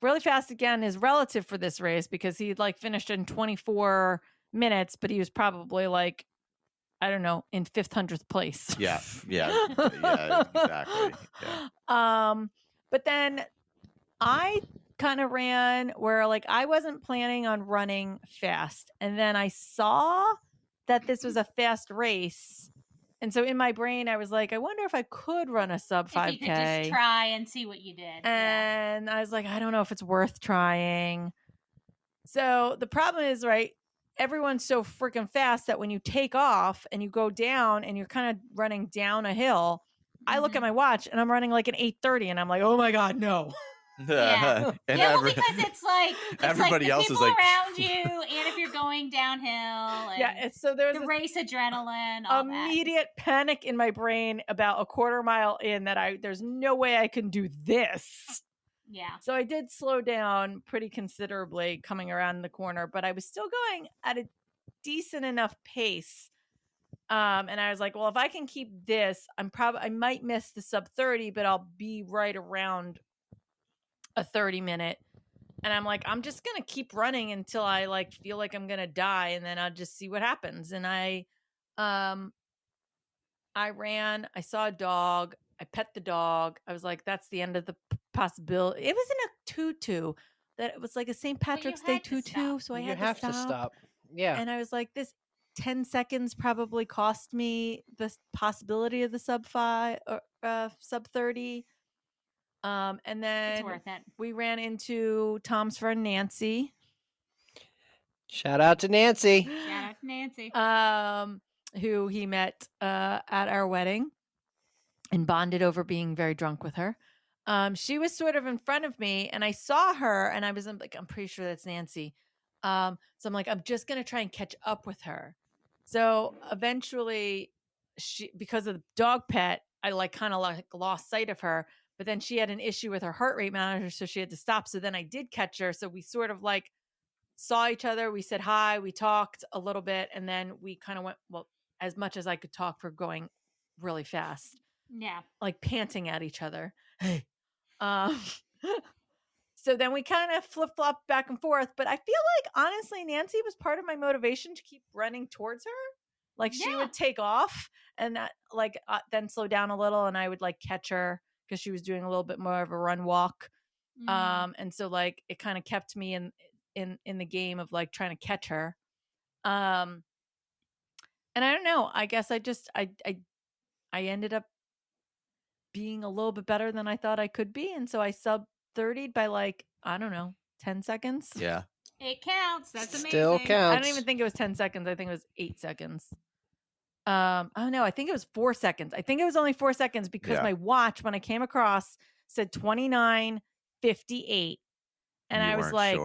Really fast again is relative for this race because he like finished in 24 minutes, but he was probably like, I don't know, in 500th place. Yeah, exactly. Yeah. But then I kind of ran where like I wasn't planning on running fast. And then I saw that this was a fast race. And so in my brain, I was like, I wonder if I could run a sub 5K. If you could just try and see what you did. And I was like, I don't know if it's worth trying. So the problem is, right, everyone's so freaking fast that when you take off and you go down and you're kind of running down a hill, I look at my watch and I'm running like an 8:30 and I'm like, oh my God, no. Yeah. And well, because it's like everybody the else people is like around you, and if you're going downhill, and Yeah, so there's the race adrenaline, all immediate panic in my brain about a quarter mile in that there's no way I can do this. Yeah. So I did slow down pretty considerably coming around the corner, but I was still going at a decent enough pace. And I was like, well, if I can keep this, I might miss the sub 30, but I'll be right around a 30-minute. And I'm like, I'm just going to keep running until I like feel like I'm going to die. And then I'll just see what happens. And I ran, I saw a dog, I pet the dog. I was like, that's the end of the possibility. It was in a tutu that it was like a St. Patrick's Day tutu. So I had to stop. Yeah. And I was like, this 10 seconds probably cost me the possibility of the sub 30. And then it's worth it. We ran into Tom's friend Nancy. Shout out to Nancy. Shout out to Nancy. Who he met at our wedding and bonded over being very drunk with her. She was sort of in front of me and I saw her and I was like, I'm pretty sure that's Nancy. So I'm like, I'm just going to try and catch up with her. So eventually because of the dog pet, I like kind of like lost sight of her, but then she had an issue with her heart rate monitor. So she had to stop. So then I did catch her. So we sort of like saw each other. We said hi, we talked a little bit. And then we kind of went, well, as much as I could talk for going really fast. Yeah. Like panting at each other. Hey. So then we kind of flip-flop back and forth, but I feel like honestly Nancy was part of my motivation to keep running towards her. Like she would take off and then slow down a little and I would like catch her because she was doing a little bit more of a run walk. And so like it kind of kept me in the game of like trying to catch her. And I don't know, I guess I ended up being a little bit better than I thought I could be. And so I sub 30'd by like, I don't know, 10 seconds. Yeah. It counts. That's amazing. Still counts. I don't even think it was 10 seconds. I think it was 8 seconds. Oh no, I think it was 4 seconds. I think it was only 4 seconds because my watch, when I came across, said 29:58. And I was like,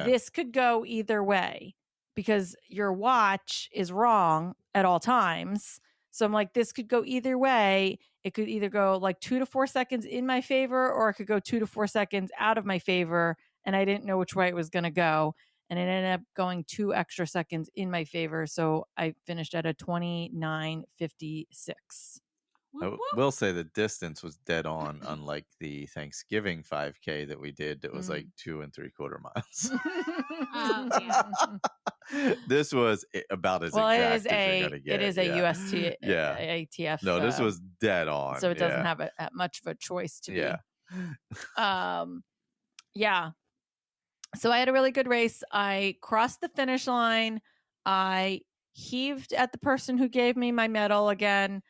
this could go either way because your watch is wrong at all times. So I'm like, this could go either way. It could either go like 2 to 4 seconds in my favor, or it could go 2 to 4 seconds out of my favor. And I didn't know which way it was going to go. And it ended up going 2 extra seconds in my favor. So I finished at a 29:56. I will say the distance was dead on, unlike the Thanksgiving 5K that we did. That was like 2 3/4 miles. This was about as exact as you're gonna get. It is a UST ATF. No, this was dead on. So it doesn't have much of a choice to be. Yeah. So I had a really good race. I crossed the finish line. I heaved at the person who gave me my medal again.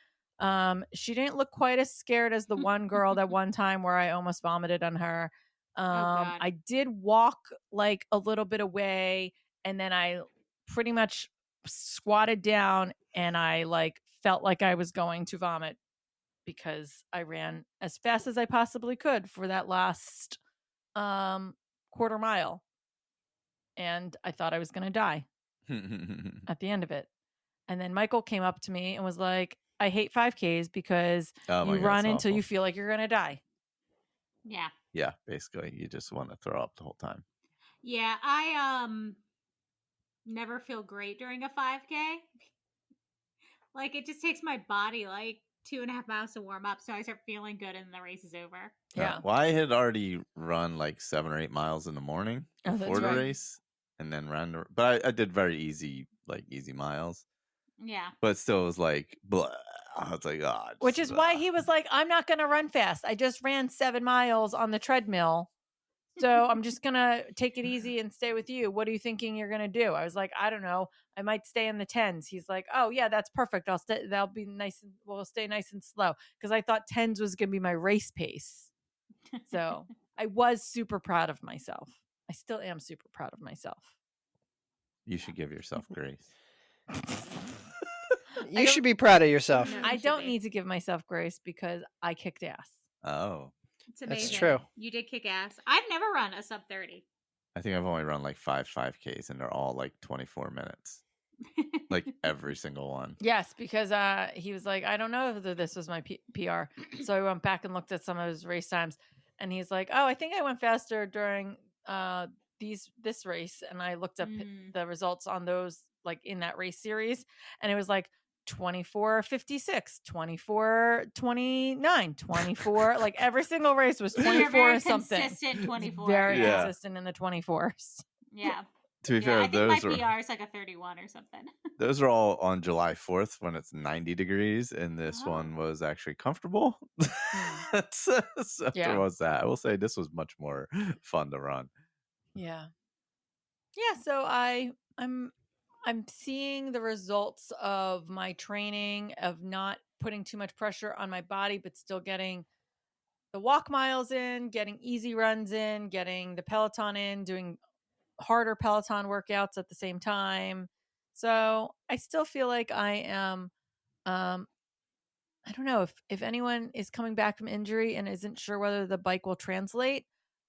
She didn't look quite as scared as the one girl that one time where I almost vomited on her. I did walk like a little bit away and then I pretty much squatted down and I like felt like I was going to vomit because I ran as fast as I possibly could for that last quarter mile. And I thought I was going to die at the end of it. And then Michael came up to me and was like, I hate 5Ks because you run until you feel like you're going to die. Yeah. Yeah, basically. You just want to throw up the whole time. Yeah, I never feel great during a 5K. Like, it just takes my body, like, 2.5 miles to warm up, so I start feeling good, and the race is over. Yeah. Well, I had already run like 7 or 8 miles in the morning Oh, before that's the right. race, and then but I did very easy miles. Yeah. But still, it was like, blah. I was like, oh, Which is why he was like, I'm not going to run fast. I just ran 7 miles on the treadmill. So I'm just going to take it easy and stay with you. What are you thinking you're going to do? I was like, I don't know. I might stay in the 10s. He's like, oh, yeah, that's perfect. I'll stay. That'll be nice. We'll stay nice and slow. Because I thought 10s was going to be my race pace. So I was super proud of myself. I still am super proud of myself. You should give yourself grace. You should be proud of yourself. No. I You should don't be. need to give myself grace because I kicked ass. Oh, It's amazing. That's true. You did kick ass. I've never run a sub 30. I think I've only run like 5Ks, and they're all like 24 minutes. Like every single one. Yes, because he was like, I don't know if this was my PR. So I went back and looked at some of his race times, and he's like, oh, I think I went faster during this race, and I looked up the results on those like in that race series, and it was like 24:56, 24:29, 24. Like every single race was So you're 24 very or something. consistent 24. Very Yeah. consistent in the 24s. Yeah. To be Yeah, fair, I think my those PR is like a 31 or something. are all on July 4th when it's 90 degrees, and this Oh. one was actually comfortable. So Yeah. there was that. I will say this was much more fun to run. Yeah. Yeah, so I'm seeing the results of my training of not putting too much pressure on my body but still getting the walk miles in, getting easy runs in, getting the Peloton in, doing harder Peloton workouts at the same time. So, I still feel like I am I don't know if anyone is coming back from injury and isn't sure whether the bike will translate.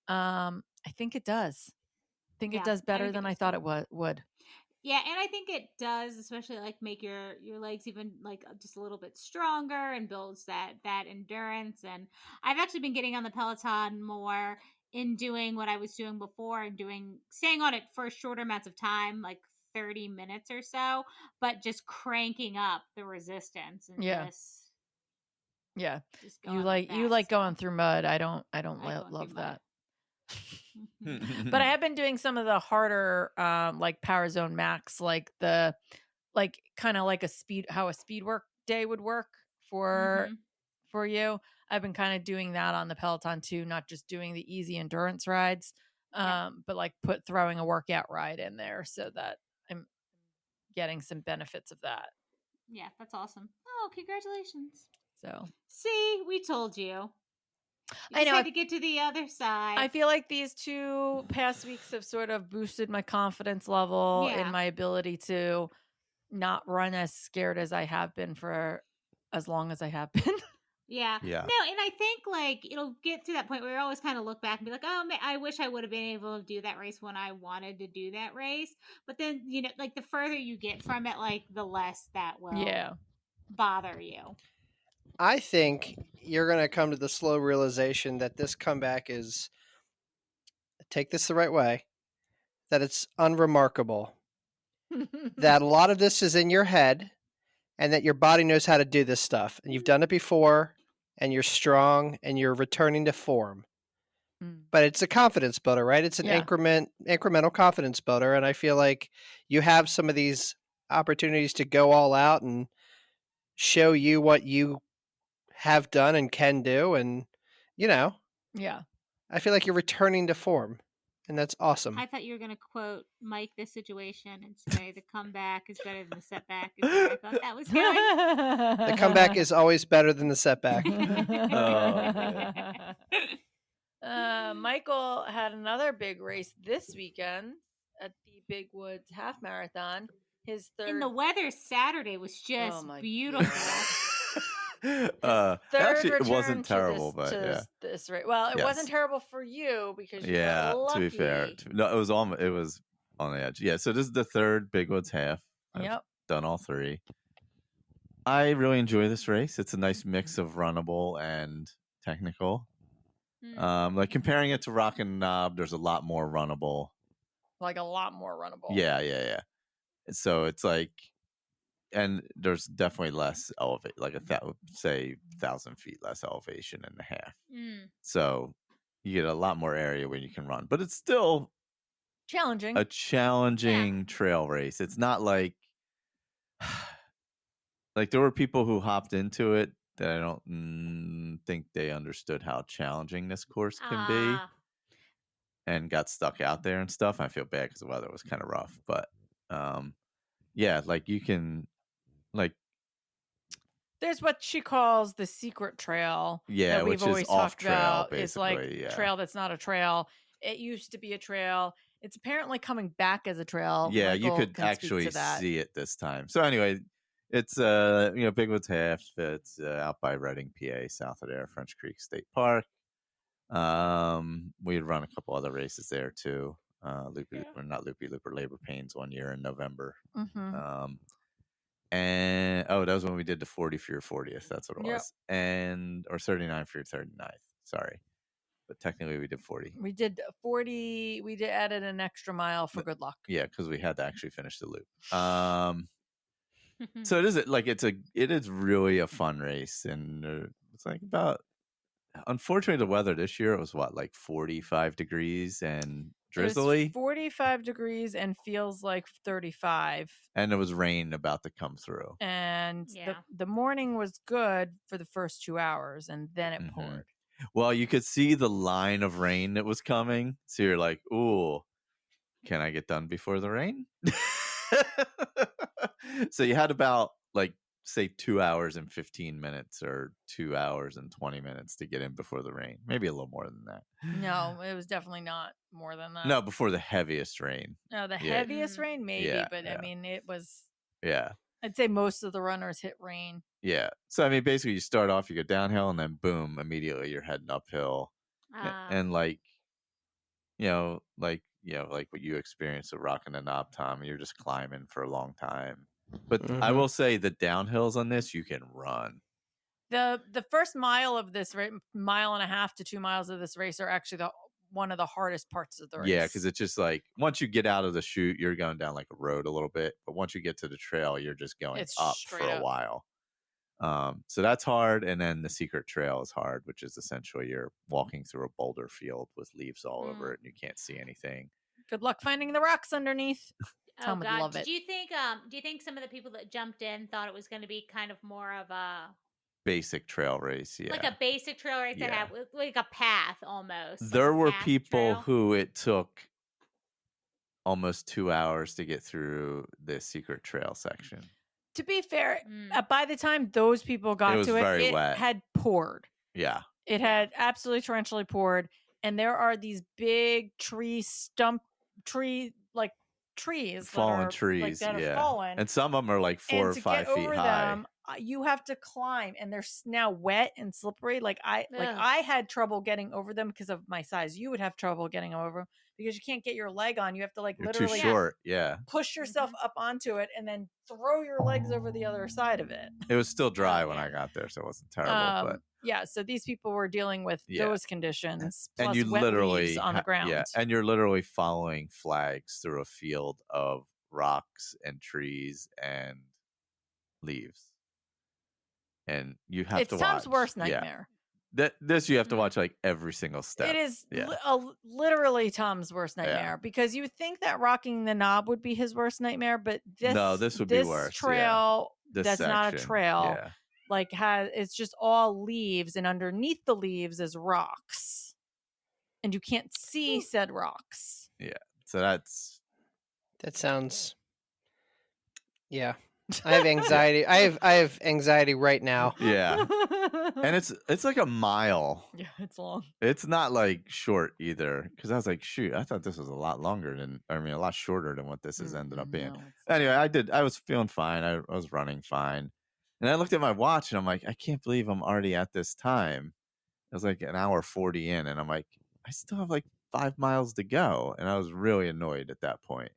I think it does. I think Yeah, it does I better think it than I does thought too. it would. Yeah, and I think it does, especially like make your legs even like just a little bit stronger and builds that endurance. And I've actually been getting on the Peloton more in doing what I was doing before and staying on it for shorter amounts of time, like 30 minutes or so, but just cranking up the resistance and Yeah. just going You like like that, going so. through mud. I don't I go through love mud. that. But I have been doing some of the harder like Power Zone Max, like the kind of like how a speed work day would work for you. I've been kind of doing that on the Peloton too, not just doing the easy endurance rides, but like throwing a workout ride in there so that I'm getting some benefits of that. Yeah, that's awesome. Oh, congratulations. So See, we told you. You I just know, had to get to the other side. I feel like these 2 past weeks have sort of boosted my confidence level in Yeah. my ability to not run as scared as I have been for as long as I have been. Yeah. Yeah. No, and I think like it'll get to that point where you always kind of look back and be like, oh, I wish I would have been able to do that race when I wanted to do that race. But then, like the further you get from it, like the less that will bother you. I think you're going to come to the slow realization that this comeback is, take this the right way, that it's unremarkable. That a lot of this is in your head and that your body knows how to do this stuff. And you've done it before and you're strong and you're returning to form. But it's a confidence builder, right? It's an incremental confidence builder. And I feel like you have some of these opportunities to go all out and show you what you have done and can do. And, I feel like you're returning to form. And that's awesome. I thought you were going to quote Mike this situation and say the comeback is better than the setback. Is where I thought that was going. The comeback is always better than the setback. Michael had another big race this weekend at the Big Woods Half Marathon. His third. And the weather Saturday was just beautiful. Actually, it wasn't terrible, but yeah. This race. Well, it wasn't terrible for you because you got lucky. To be fair, no, it was on the edge. Yeah, so this is the third Big Woods Half. I've done all 3. I really enjoy this race. It's a nice mix of runnable and technical. Like comparing it to Rock and Knob, there's a lot more runnable. Like a lot more runnable. Yeah. So it's like and there's definitely less elevate, like say 1,000 feet less elevation in the half. So you get a lot more area where you can run, but it's still Challenging. a challenging trail race. It's not like there were people who hopped into it that I don't think they understood how challenging this course can be, and got stuck out there and stuff. I feel bad because the weather was kind of rough, but yeah, like you can like There's what she calls the secret trail yeah, that we've which is always off talked trail about. It's basically. like Yeah, trail that's not a trail. It used to be a trail. It's apparently coming back as a trail. yeah, you Michael could can speak actually to that. see it this time. So anyway, it's Big Woods Half. It's out by Reading, PA, south of there, French Creek State Park. We had run a couple other races there too. Loopy Looper Labor Pains one year in November. And that was when we did the 40 for your 40th. That's what it was. Or 39 for your 39th. Sorry. But technically we did 40. We did 40. We did added an extra mile for good luck. Yeah, because we had to actually finish the loop. So it is really a fun race, and it's like about. Unfortunately, the weather this year, it was like 45 degrees and drizzly. 45 degrees and feels like 35. And there was rain about to come through. And the morning was good for the first 2 hours, and then it poured. Well, you could see the line of rain that was coming. So you're like, ooh, can I get done before the rain? So you had about say 2 hours and 15 minutes or 2 hours and 20 minutes to get in before the rain. Maybe a little more than that. No, it was definitely not more than that. No, before the heaviest rain. No, the heaviest rain, maybe, but I mean, it was. Yeah. I'd say most of the runners hit rain. Yeah. So, I mean, basically, you start off, you go downhill, and then boom, immediately you're heading uphill. And like what you experienced with rocking the knob, Tom, you're just climbing for a long time. But I will say the downhills on this, you can run. The first mile of this mile and a half to 2 miles of this race are actually one of the hardest parts of the race. Yeah, because it's just like once you get out of the chute, you're going down like a road a little bit. But once you get to the trail, you're just going up for a while. So that's hard. And then the secret trail is hard, which is essentially you're walking through a boulder field with leaves all over it and you can't see anything. Good luck finding the rocks underneath. Oh God! Do you think some of the people that jumped in thought it was going to be kind of more of a basic trail race? Yeah, like a basic trail race that had like a path almost. There were people who it took almost 2 hours to get through the secret trail section. To be fair, by the time those people got to it, it had poured. Yeah, it had absolutely torrentially poured, and there are these big trees fallen trees that are fallen, and some of them are like 4 or 5 feet high. Them, you have to climb, and they're now wet and slippery. I had trouble getting over them because of my size. You would have trouble getting over them because you can't get your leg on. You have to You're literally too short. push yourself up onto it and then throw your legs over the other side of it. It was still dry when I got there, so it wasn't terrible. But yeah, so these people were dealing with those conditions, plus and you wet literally leaves on the ground. Yeah, and you're literally following flags through a field of rocks and trees and leaves, and you have to watch. It's Tom's worst nightmare. This you have to watch like every single step. It is literally Tom's worst nightmare because you would think that rocking the knob would be his worst nightmare, but this would be worse. Trail that's not a trail. Yeah. It's just all leaves, and underneath the leaves is rocks, and you can't see said rocks. Yeah, so that sounds. Yeah, I have anxiety. I have anxiety right now. Yeah, and it's like a mile. Yeah, it's long. It's not like short either, because I was like, shoot, I thought this was a lot a lot shorter than what this has ended up being. Anyway, I was feeling fine. I was running fine. And I looked at my watch and I'm like, I can't believe I'm already at this time. It was like an hour 40 in, and I'm like, I still have like 5 miles to go. And I was really annoyed at that point.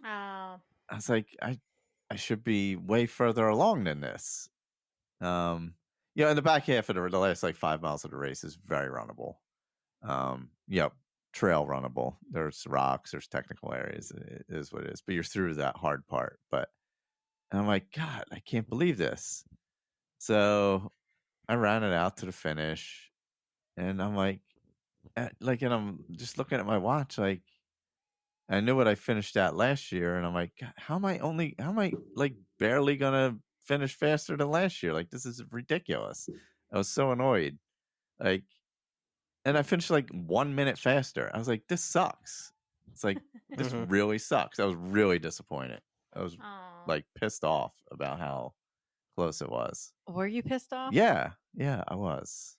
Oh. I was like, I should be way further along than this. In the back half of the last like 5 miles of the race is very runnable. Trail runnable. There's rocks, there's technical areas. It is what it is. But you're through that hard part. But And I'm like, God, I can't believe this. So I ran it out to the finish, and I'm like, and I'm just looking at my watch, like, I knew what I finished at last year, and I'm like, God, how am I like barely gonna finish faster than last year? Like, this is ridiculous. I was so annoyed. Like, and I finished like 1 minute faster. I was like, this sucks. It's like, this Mhm. really sucks. I was really disappointed. I was Aw. like pissed off about how close it was. Were you pissed off? Yeah, I was.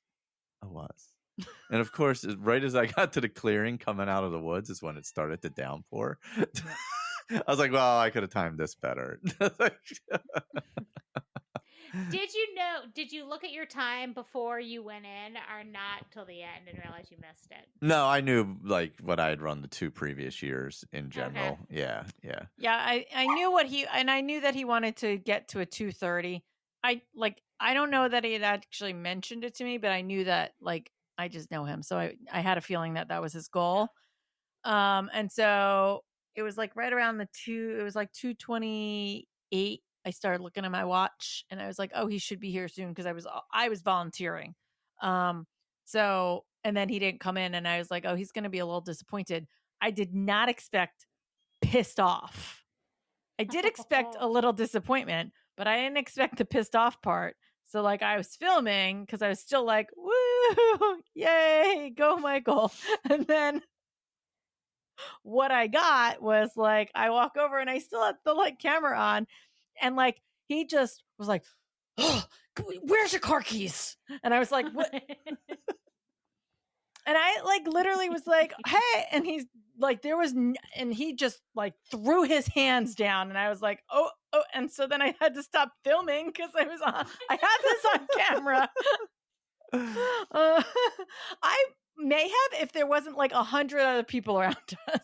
And of course, right as I got to the clearing coming out of the woods is when it started to downpour. I was like, well, I could have timed this better. Did you look at your time before you went in or not till the end and realize you missed it? No, I knew like what I had run the 2 previous years in general. Yeah, I knew I knew that he wanted to get to a 2:30. I don't know that he had actually mentioned it to me, but I knew that, like, I just know him, so I had a feeling that was his goal. And so it was like right around it was like 2:28. I started looking at my watch, and I was like, oh, he should be here soon, because I was volunteering. So, and then he didn't come in, and I was like, oh, he's going to be a little disappointed. I did not expect pissed off. I did expect a little disappointment, but I didn't expect the pissed off part. So, like, I was filming because I was still like, woo, yay, go Michael. And then what I got was, like, I walk over and I still had the, like, camera on, and, like, he just was like, oh, where's your car keys? And I was like, what? And I, like, literally was like, hey, and he's like, and he just, like, threw his hands down, and I was like, oh, and so then I had to stop filming because I had this on camera. I may have, if there wasn't like 100 other people around us.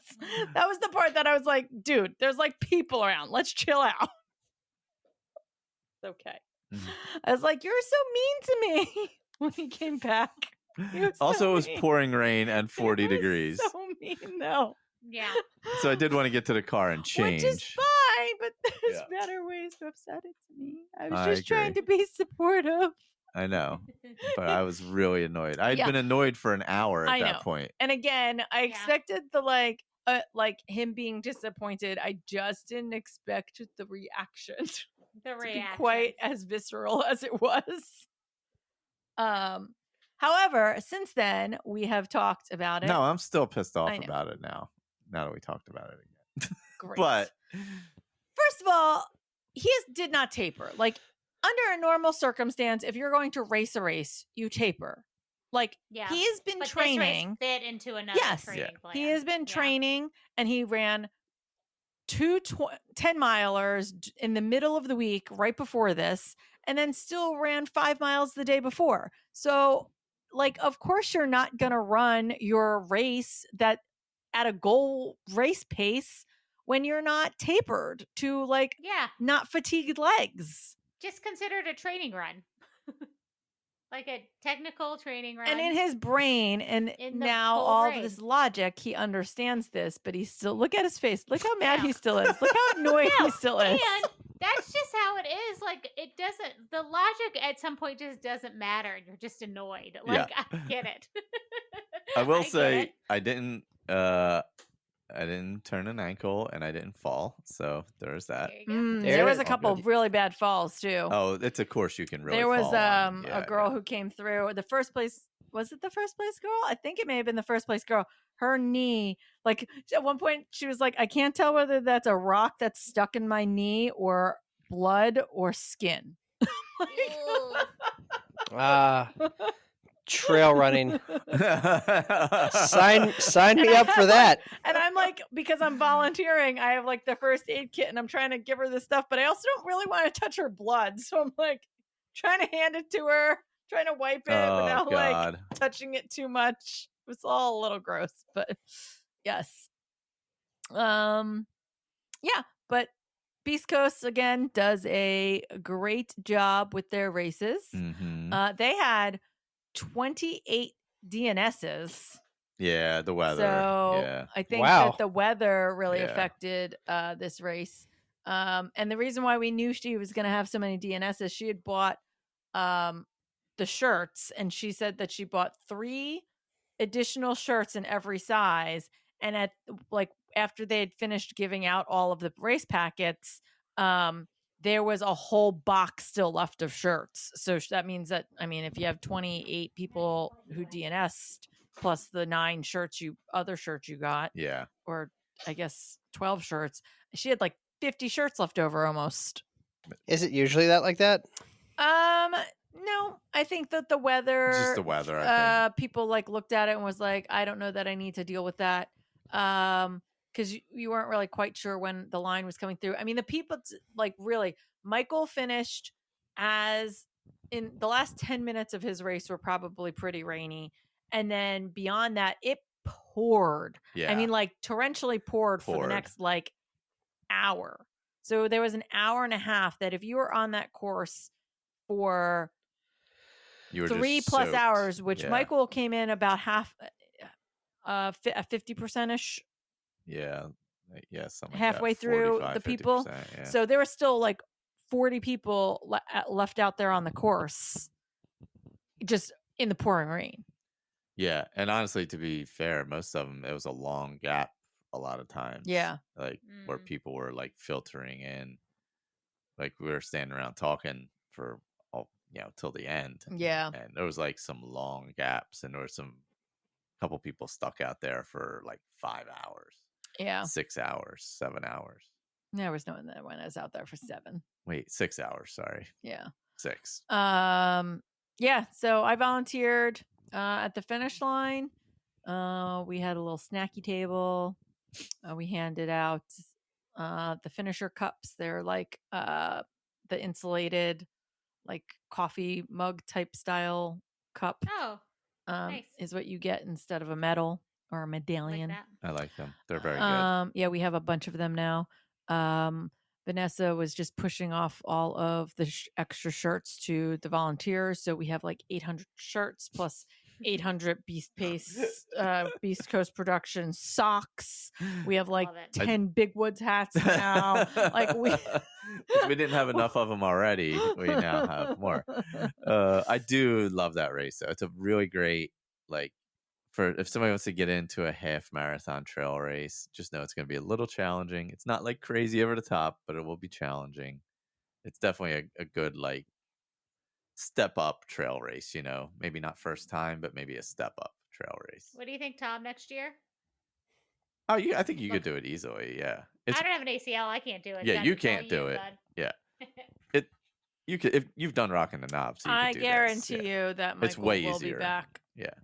That was the part that I was like, dude, there's like people around. Let's chill out. It's okay. I was like, you're so mean to me when he came back. Also, it was pouring rain and 40 degrees. So mean, though. Yeah. So I did want to get to the car and change. Which is fine, but there's better ways to upset it to me. I was just trying to be supportive. I know, but I was really annoyed. I'd been annoyed for an hour at that point. And again, I expected the like him being disappointed. I just didn't expect the reaction. To be quite as visceral as it was. However, since then we have talked about it. No, I'm still pissed off about it now. Now that we talked about it again. Great. But first of all, he did not taper. Like, under a normal circumstance, if you're going to race a race, you taper. Like, he has been training. This race fit into another training plan. He has been training, and he ran 2 10-milers in the middle of the week right before this, and then still ran 5 miles the day before. So, like, of course you're not going to run your race that at a goal race pace when you're not tapered to, like, not fatigued legs. Just consider it a training run. Like a technical training run. And in his brain, and now all of this logic, he understands this, but he's still, look at his face. Look how mad he still is. Look how annoyed he still is. And that's just how it is. Like, the logic at some point just doesn't matter. And you're just annoyed. Like, I get it. I will say, I didn't turn an ankle and I didn't fall. So there's that. There was a couple of really bad falls too. Oh, it's a course you can really There was fall on. a girl who came through the first place. Was it the first place girl? I think it may have been the first place girl. Her knee, like, at one point she was like, I can't tell whether that's a rock that's stuck in my knee or blood or skin. Trail running. Sign me up for that. And I'm like, because I'm volunteering, I have like the first aid kit and I'm trying to give her this stuff, but I also don't really want to touch her blood. So I'm like trying to hand it to her, trying to wipe it without like touching it too much. It was all a little gross, but yes. Yeah, but Beast Coast again does a great job with their races. They had 28 DNSs. Yeah, the weather. So I think that the weather really affected this race. And the reason why we knew she was going to have so many DNSs, she had bought the shirts, and she said that she bought 3 additional shirts in every size. And at like after they had finished giving out all of the race packets, there was a whole box still left of shirts. So that means that, I mean, if you have 28 people who DNS'd plus the 9 other shirts you got, Yeah. or I guess 12 shirts, she had like 50 shirts left over almost. Is it usually like that? No, I think that the weather, Just the weather, I think. people like looked at it and was like, I don't know that I need to deal with that. Because you weren't really quite sure when the line was coming through. I mean, the people, like, really, Michael finished as in the last 10 minutes of his race were probably pretty rainy. And then beyond that, it poured. Yeah. I mean, like, torrentially poured for the next, like, hour. So there was an hour and a half that if you were on that course for You were 3+ soaked. hours, which Yeah. Michael came in about half, 50%ish. Yeah. Yeah. Something halfway like that. through 45, the people. 50%, yeah. So there were still like 40 people left out there on the course, just in the pouring rain. Yeah. And honestly, to be fair, most of them, it was a long gap a lot of times. Yeah. Like where people were like filtering in. Like we were standing around talking for till the end. Yeah. And there was like some long gaps, and there were couple people stuck out there for like 5 hours. Yeah. 6 hours, 7 hours. There was no one that went us out there for 7. Wait, 6 hours, sorry. Yeah. 6. Yeah, so I volunteered at the finish line. We had a little snacky table. We handed out the finisher cups. They're like the insulated, like coffee mug type style cup. Oh, nice. Is what you get instead of a medal or a medallion. Like that. I like them. They're very good. Yeah, we have a bunch of them now. Vanessa was just pushing off all of the extra shirts to the volunteers. So we have like 800 shirts plus 800 Beast Coast Production socks. We have like Love it. 10 Big Woods hats now. Like we didn't have enough of them already. We now have more. I do love that race though. It's a really great, like, for if somebody wants to get into a half marathon trail race, just know it's going to be a little challenging. It's not like crazy over the top, but it will be challenging. It's definitely a good, like, step up trail race, maybe not first time, but maybe a step up trail race. What do you think, Tom, next year? Oh, I think you could do it easily. Yeah. I don't have an ACL. I can't do it. Yeah, you can't do it. Bud. Yeah. You could, if you've done Rockin' the Knobs. So I guarantee you that Michael way will easier. be back. Yeah.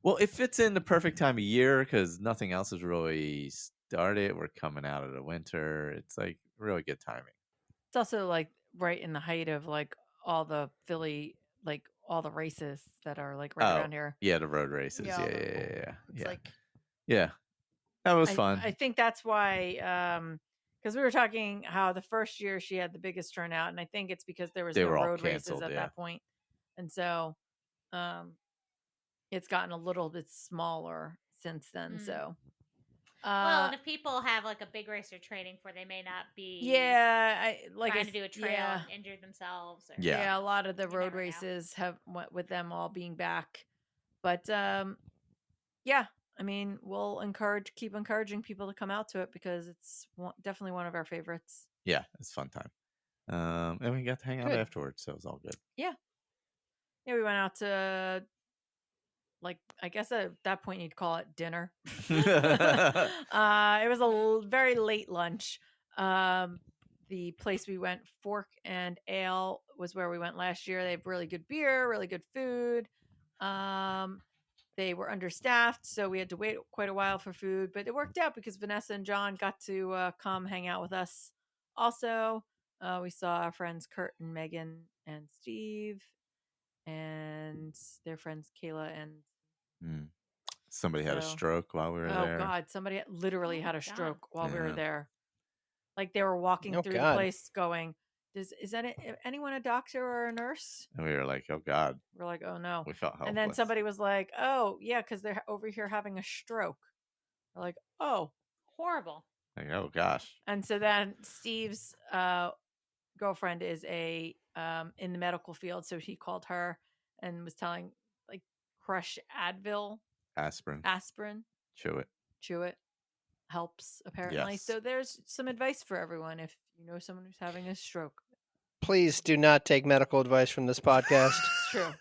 Well, it fits in the perfect time of year because nothing else has really started. We're coming out of the winter. It's like really good timing. It's also like right in the height of like all the Philly, like all the races that are like right around here. Yeah, the road races. Yeah, Yeah. It's like, yeah, that was fun. I think that's why, because we were talking how the first year she had the biggest turnout, and I think it's because there was no road races at that point, and so, it's gotten a little bit smaller since then. So, well, and if people have like a big race they're training for, they may not be trying to do a trail and injure themselves. Or, a lot of the road races have went with them all being back, but yeah, I mean, we'll keep encouraging people to come out to it because it's definitely one of our favorites. Yeah, it's a fun time. And we got to hang out afterwards, so it was all good. Yeah, we went out to, like, I guess at that point you'd call it dinner. It was a very late lunch. The place we went, Fork and Ale, was where we went last year. They have really good beer, really good food. They were understaffed, so we had to wait quite a while for food, but it worked out because Vanessa and John got to come hang out with us. Also, we saw our friends Kurt and Megan and Steve and their friends Kayla and somebody had a stroke while we were there. Oh God, somebody literally had a stroke while we were there. Like they were walking through the place going, is anyone a doctor or a nurse? And we were like, oh God. We're like, oh no. We felt helpless. And then somebody was like, oh yeah, because they're over here having a stroke. We're like, oh. Horrible. Like, oh gosh. And so then Steve's girlfriend is a in the medical field, so he called her and was telling like crush Advil, Aspirin. chew it helps apparently. Yes. So there's some advice for everyone if you know someone who's having a stroke. Please do not take medical advice from this podcast. It's true.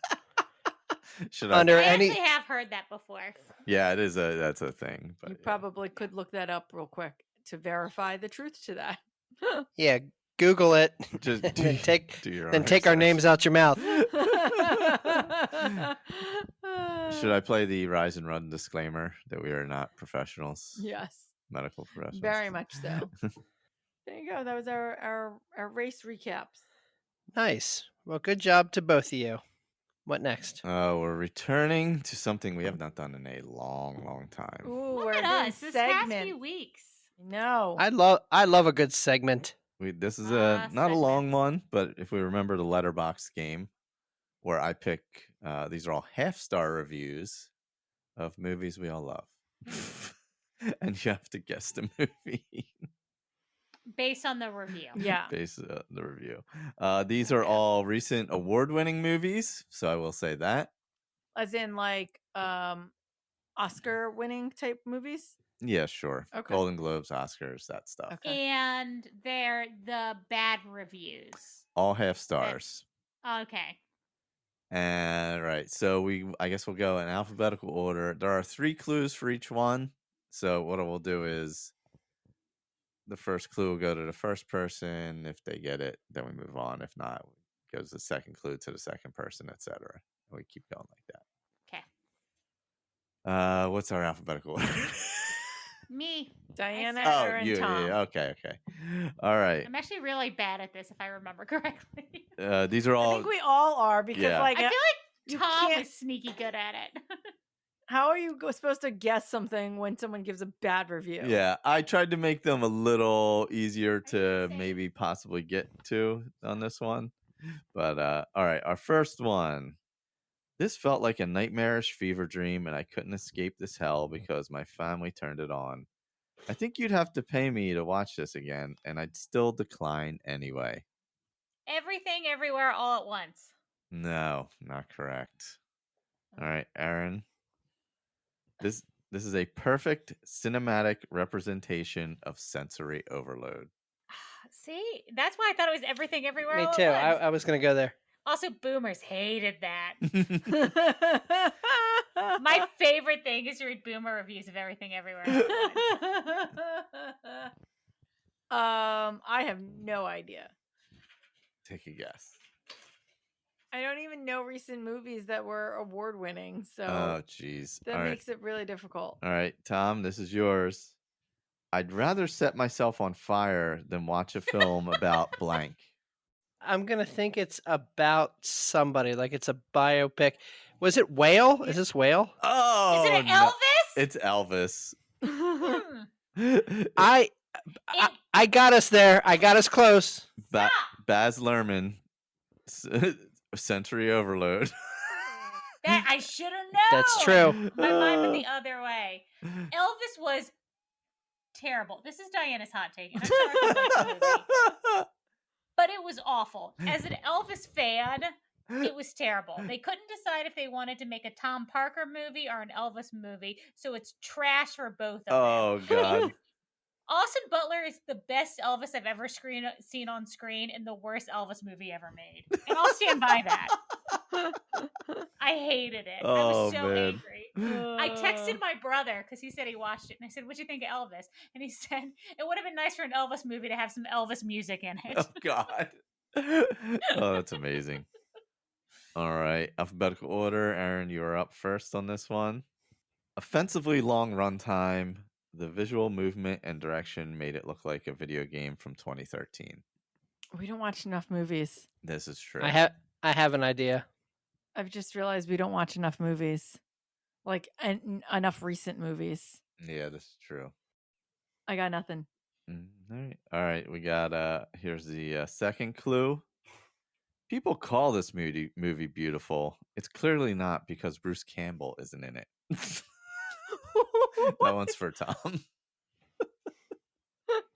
Should I? Under I any actually have heard that before. Yeah, that's a thing. But You probably could look that up real quick to verify the truth to that. yeah, Google it. Just and then take do your then own take our research. names out your mouth. Should I play the rise and run disclaimer that we are not professionals? Yes, Medical professionals. very much so. There you go. That was our race recaps. Nice. Well, good job to both of you. What next? We're returning to something we have not done in a long time. Ooh, Look we're at doing us this past few segments. weeks. No. I love a good segment. This is Ah, not a long segments. one, but if we remember the Letterboxd game, where I pick these are all half-star reviews of movies we all love. And you have to guess the movie. Based on the review. Yeah. Based on the review. These are all recent award-winning movies, so I will say that. As in like Oscar winning type movies? Yeah, sure. Okay. Golden Globes, Oscars, that stuff. Okay. And they're the bad reviews. All half stars. Okay. And right, so I guess we'll go in alphabetical order. There are 3 clues for each one. So what we'll do is the first clue will go to the first person. If they get it, then we move on. If not, it goes the second clue to the second person, etc. We keep going like that. Okay. What's our alphabetical order? Me. Diana, Oh, Erin, you. Tom. Yeah, okay. All right. I'm actually really bad at this if I remember correctly. These are I all. think we all are because Yeah. like I feel you like Tom can't- was sneaky good at it. how are you supposed to guess something when someone gives a bad review? Yeah, I tried to make them a little easier the to same? maybe possibly get to on this one. But all right, our first one. This felt like a nightmarish fever dream, and I couldn't escape this hell because my family turned it on. I think you'd have to pay me to watch this again, and I'd still decline anyway. Everything, everywhere, all at once. No, not correct. All right, Erin. This is a perfect cinematic representation of sensory overload. See, that's why I thought it was everything, everywhere. Me all too. At once. I was going to go there. Also, boomers hated that. My favorite thing is to read boomer reviews of everything, everywhere. All at once. I have no idea. Take a guess. I don't even know recent movies that were award winning, so Oh, jeez. that All right. makes it really difficult. All right, Tom, this is yours. I'd rather set myself on fire than watch a film about blank. I'm going to think it's about somebody, like it's a biopic. Was it Whale? Is this Whale? Oh, Is it no. Elvis? It's Elvis. Hmm. I got us there. I got us close. Ba- Baz Luhrmann, sensory overload. That I should have known. That's true. My mind went the other way. Elvis was terrible. This is Diana's hot take. And I'm sorry if you like the movie, but it was awful. As an Elvis fan, it was terrible. They couldn't decide if they wanted to make a Tom Parker movie or an Elvis movie, so it's trash for both of them. Oh, God. Austin Butler is the best Elvis I've ever seen on screen and the worst Elvis movie ever made. And I'll stand by that. I hated it. I Oh, was so man. angry. I texted my brother because he said he watched it. And I said, what'd you think of Elvis? And he said, it would have been nice for an Elvis movie to have some Elvis music in it. Oh, God. Oh, that's amazing. All right. Alphabetical order. Erin, you are up first on this one. Offensively long runtime. The visual movement and direction made it look like a video game from 2013. We don't watch enough movies. This is true. I have an idea. I've just realized we don't watch enough movies, like enough recent movies. Yeah, this is true. I got nothing. All right. We got here's the second clue. People call this movie beautiful. It's clearly not because Bruce Campbell isn't in it. That one's for Tom.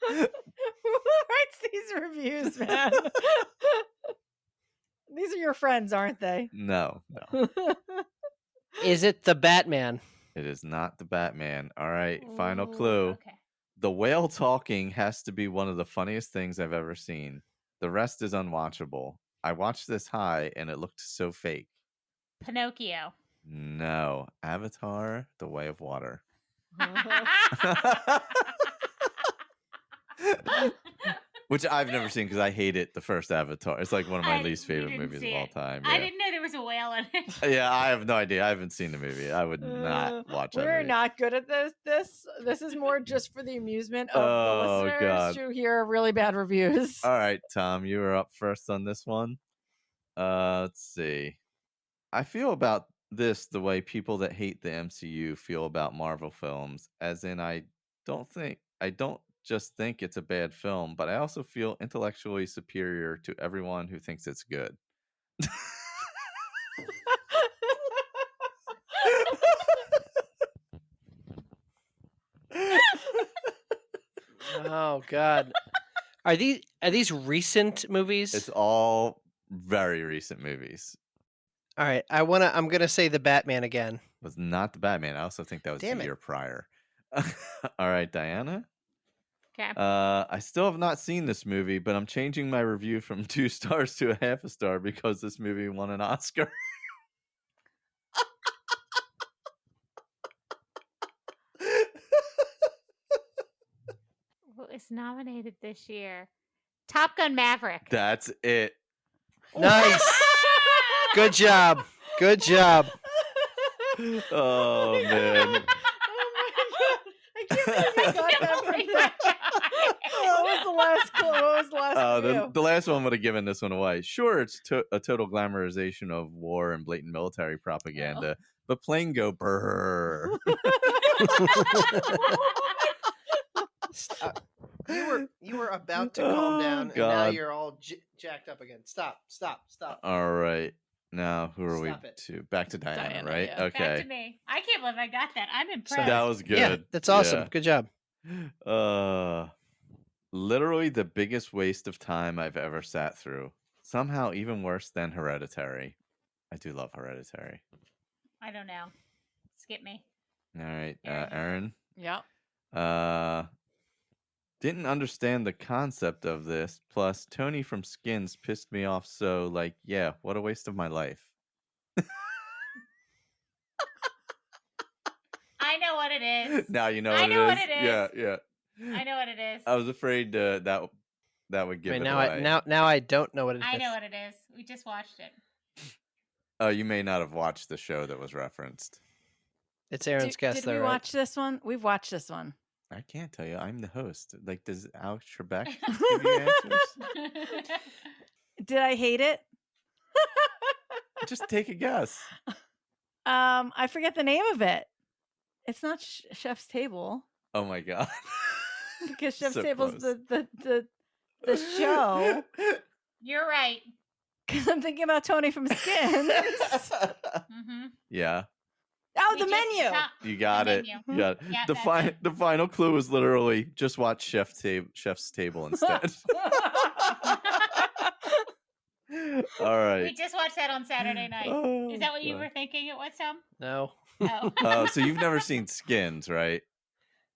Who writes these reviews, man? These are your friends, aren't they? No. Is it the Batman? It is not the Batman. All right, final Ooh, clue. Okay. The whale talking has to be one of the funniest things I've ever seen. The rest is unwatchable. I watched this high and it looked so fake. Pinocchio. No. Avatar, The Way of Water. Which I've never seen because I hate it. The first Avatar. It's like one of my least You favorite didn't movies see of all it. time. I Yeah. didn't know there was a whale in it. Yeah, I have no idea. I haven't seen the movie. I would not watch that We're movie. not good at this. This is more just for the amusement of the Oh, listeners God. to hear really bad reviews. All right, Tom, you were up first on this one. Let's see. I feel about this the way people that hate the MCU feel about Marvel films, as in I don't just think it's a bad film, but I also feel intellectually superior to everyone who thinks it's good. Oh God. Are these recent movies? It's all very recent movies. All right. I'm gonna say the Batman again. It was not the Batman. I also think that was Damn the it. year prior. All right, Diana. Okay. I still have not seen this movie, but I'm changing my review from 2 stars to a half a star because this movie won an Oscar. Who is nominated this year? Top Gun Maverick. That's it. Nice. Good job. Good job. Oh, man. Oh my god! I can't believe I got that from that. What was the last clue? What was the last review? The last one would have given this one away. Sure, it's a total glamorization of war and blatant military propaganda, but plain go brrr. Stop. You were about to calm down, and now God. you're all jacked up again. Stop. All right. Now, who are Stop we it. to? Back to Diana, Diana, right? yeah. Okay. Back to me. I can't believe I got that. I'm impressed. That was good. Yeah, that's awesome. Yeah. Good job. Literally the biggest waste of time I've ever sat through. Somehow even worse than Hereditary. I do love Hereditary. I don't know. Skip me. All right, Erin. Erin. Yeah. Didn't understand the concept of this. Plus, Tony from Skins pissed me off. So, like, yeah, what a waste of my life. I know what it is. Now you know I what know it what is. it is. Yeah. I know what it is. I was afraid that would give Wait, it now away. now I don't know what it is. I know what it is. We just watched it. Oh, you may not have watched the show that was referenced. It's Aaron's guess, Did though, we right? watch this one? We've watched this one. I can't tell you. I'm the host. Like, does Alex Trebek give you answers? Did I hate it? Just take a guess. I forget the name of it. It's not Chef's Table Oh my god. because Chef's So Table's close. the show. You're right. Because I'm thinking about Tony from Skins. Mm-hmm. Yeah, Oh, the menu. you got The it. menu. You got it. Yeah, the that's it. the final clue is literally just watch Chef's Table instead. All right. We just watched that on Saturday night. Oh, Is that what you God. were thinking it was, Tom? No, Oh. Oh, so you've never seen Skins, right?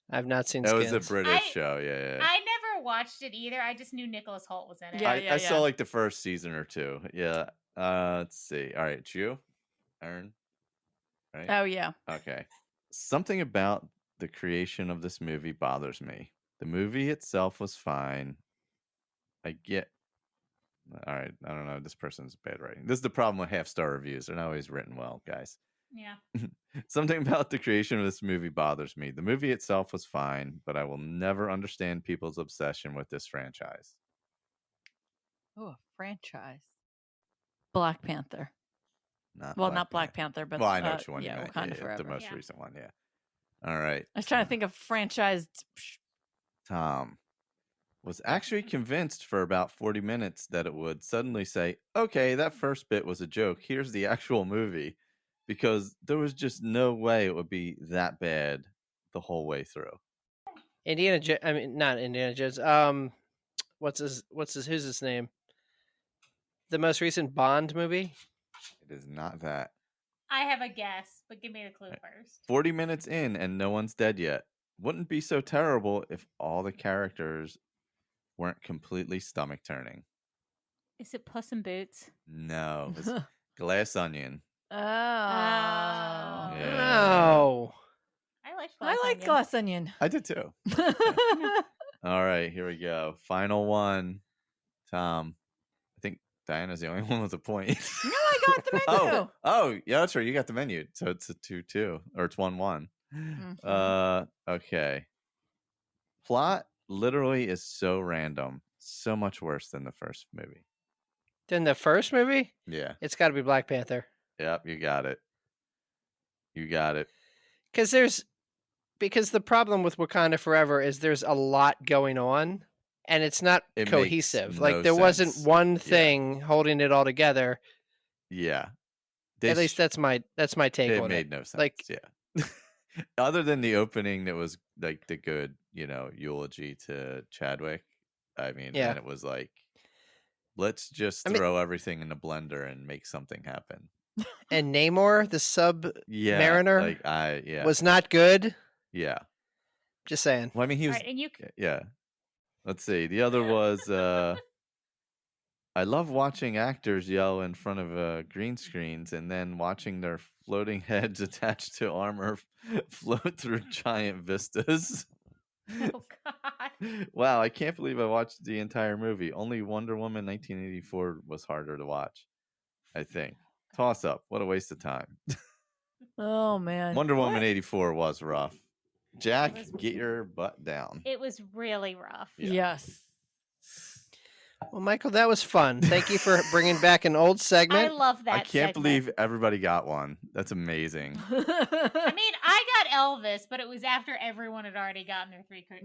I've not seen That was Skins. a British I- show. Yeah. I never watched it either. I just knew Nicholas Hoult was in it. Yeah. I saw like the first season or two. Yeah. Let's see. All right, it's you, Erin. Right. Oh yeah. Okay. Something about the creation of this movie bothers me. The movie itself was fine. I get. All right. I don't know. This person's bad writing. This is the problem with half-star reviews. They're not always written well, guys. Yeah. Something about the creation of this movie bothers me. The movie itself was fine, but I will never understand people's obsession with this franchise. Oh, a franchise. Black Panther. Not Not Black Panther, but Well, I know which one you yeah, meant. Wakanda The Forever. most Yeah. recent one, yeah. All right. I was trying to think of franchised. Tom was actually convinced for about 40 minutes that it would suddenly say, okay, that first bit was a joke. Here's the actual movie. Because there was just no way it would be that bad the whole way through. I mean, not Indiana Jones. Who's his name? The most recent Bond movie. It is not that. I have a guess, but give me the clue first. 40 minutes in and no one's dead yet. Wouldn't be so terrible if all the characters weren't completely stomach turning. Is it Puss in Boots? No, it's Glass Onion. Oh. Yeah. Oh. I like I like Glass Onion. I did too. All right, here we go. Final one. Tom, I think Diana's the only one with a point. No, I got the menu. Oh, yeah, that's right. You got the menu. So it's a 2-2 or it's 1-1. Okay. Plot literally is so random, so much worse than the first movie. Then the first movie? Yeah. It's got to be Black Panther. Yep, you got it. You got it. Because the problem with Wakanda Forever is there's a lot going on and it's not It cohesive. makes Like no there wasn't sense. one thing holding it all together. Yeah. At least that's my take it on made it. no sense. Like, yeah. Other than the opening that was like the good, eulogy to Chadwick. I mean, Yeah. and it was like, let's just throw everything in the blender and make something happen. And Namor, the Mariner, was not good. Yeah. Just saying. Well, I mean, he was. Right, and you... Yeah. Let's see. The other was. I love watching actors yell in front of green screens and then watching their floating heads attached to armor float through giant vistas. Oh, God. Wow, I can't believe I watched the entire movie. Only Wonder Woman 1984 was harder to watch, I think. Toss up. What a waste of time. Oh, man. Wonder Woman 84 was rough. Jack, get your butt down. It was really rough. Yeah. Yes. Well, Michael, that was fun. Thank you for bringing back an old segment. I love that I can't believe everybody got one. That's amazing. I mean, I got Elvis, but it was after everyone had already gotten their 3 clues.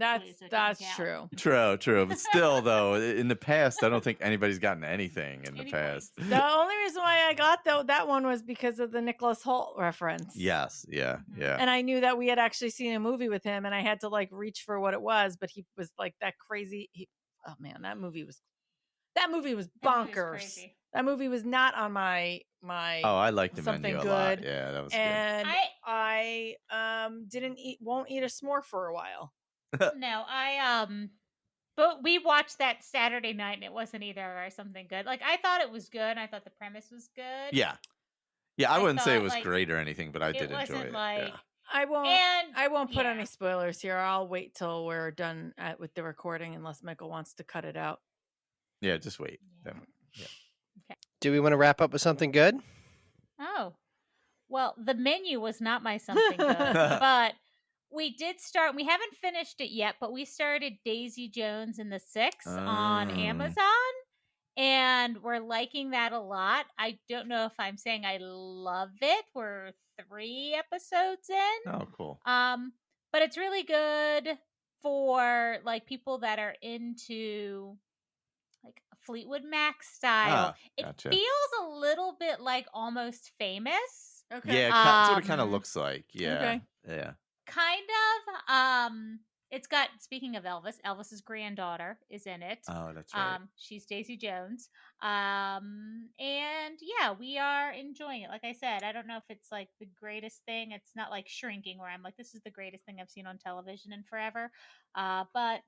That's true. True. But still, though, in the past, I don't think anybody's gotten anything in the past. The only reason why I got that one was because of the Nicholas Hoult reference. Yes, yeah. And I knew that we had actually seen a movie with him, and I had to like reach for what it was, but he was like that crazy. Oh man, that movie was bonkers. That movie was not on my. Oh, I liked the something menu a good. lot. Yeah, that was and good. I won't eat a s'more for a while. No, but we watched that Saturday night and it wasn't either or something good. Like I thought it was good. I thought the premise was good. Yeah, I wouldn't say it was great or anything, but I did enjoy it. Like, yeah. I won't put any spoilers here. I'll wait till we're done with the recording, unless Michael wants to cut it out. Yeah, just wait. Yeah. Okay. Do we want to wrap up with something good? Oh, well, the menu was not my something good, but we did start. We haven't finished it yet, but we started Daisy Jones and the Six on Amazon, and we're liking that a lot. I don't know if I'm saying I love it. We're 3 episodes in. Oh, cool. But it's really good for like people that are into like Fleetwood Mac style. Gotcha. It feels a little bit like Almost Famous. Okay. Yeah, that's what it kind of looks like. Yeah. Okay. Yeah. Kind of. It's got, speaking of Elvis's granddaughter is in it. Oh, that's right. She's Daisy Jones. And yeah, we are enjoying it. Like I said, I don't know if it's like the greatest thing. It's not like Shrinking where I'm like, this is the greatest thing I've seen on television in forever. But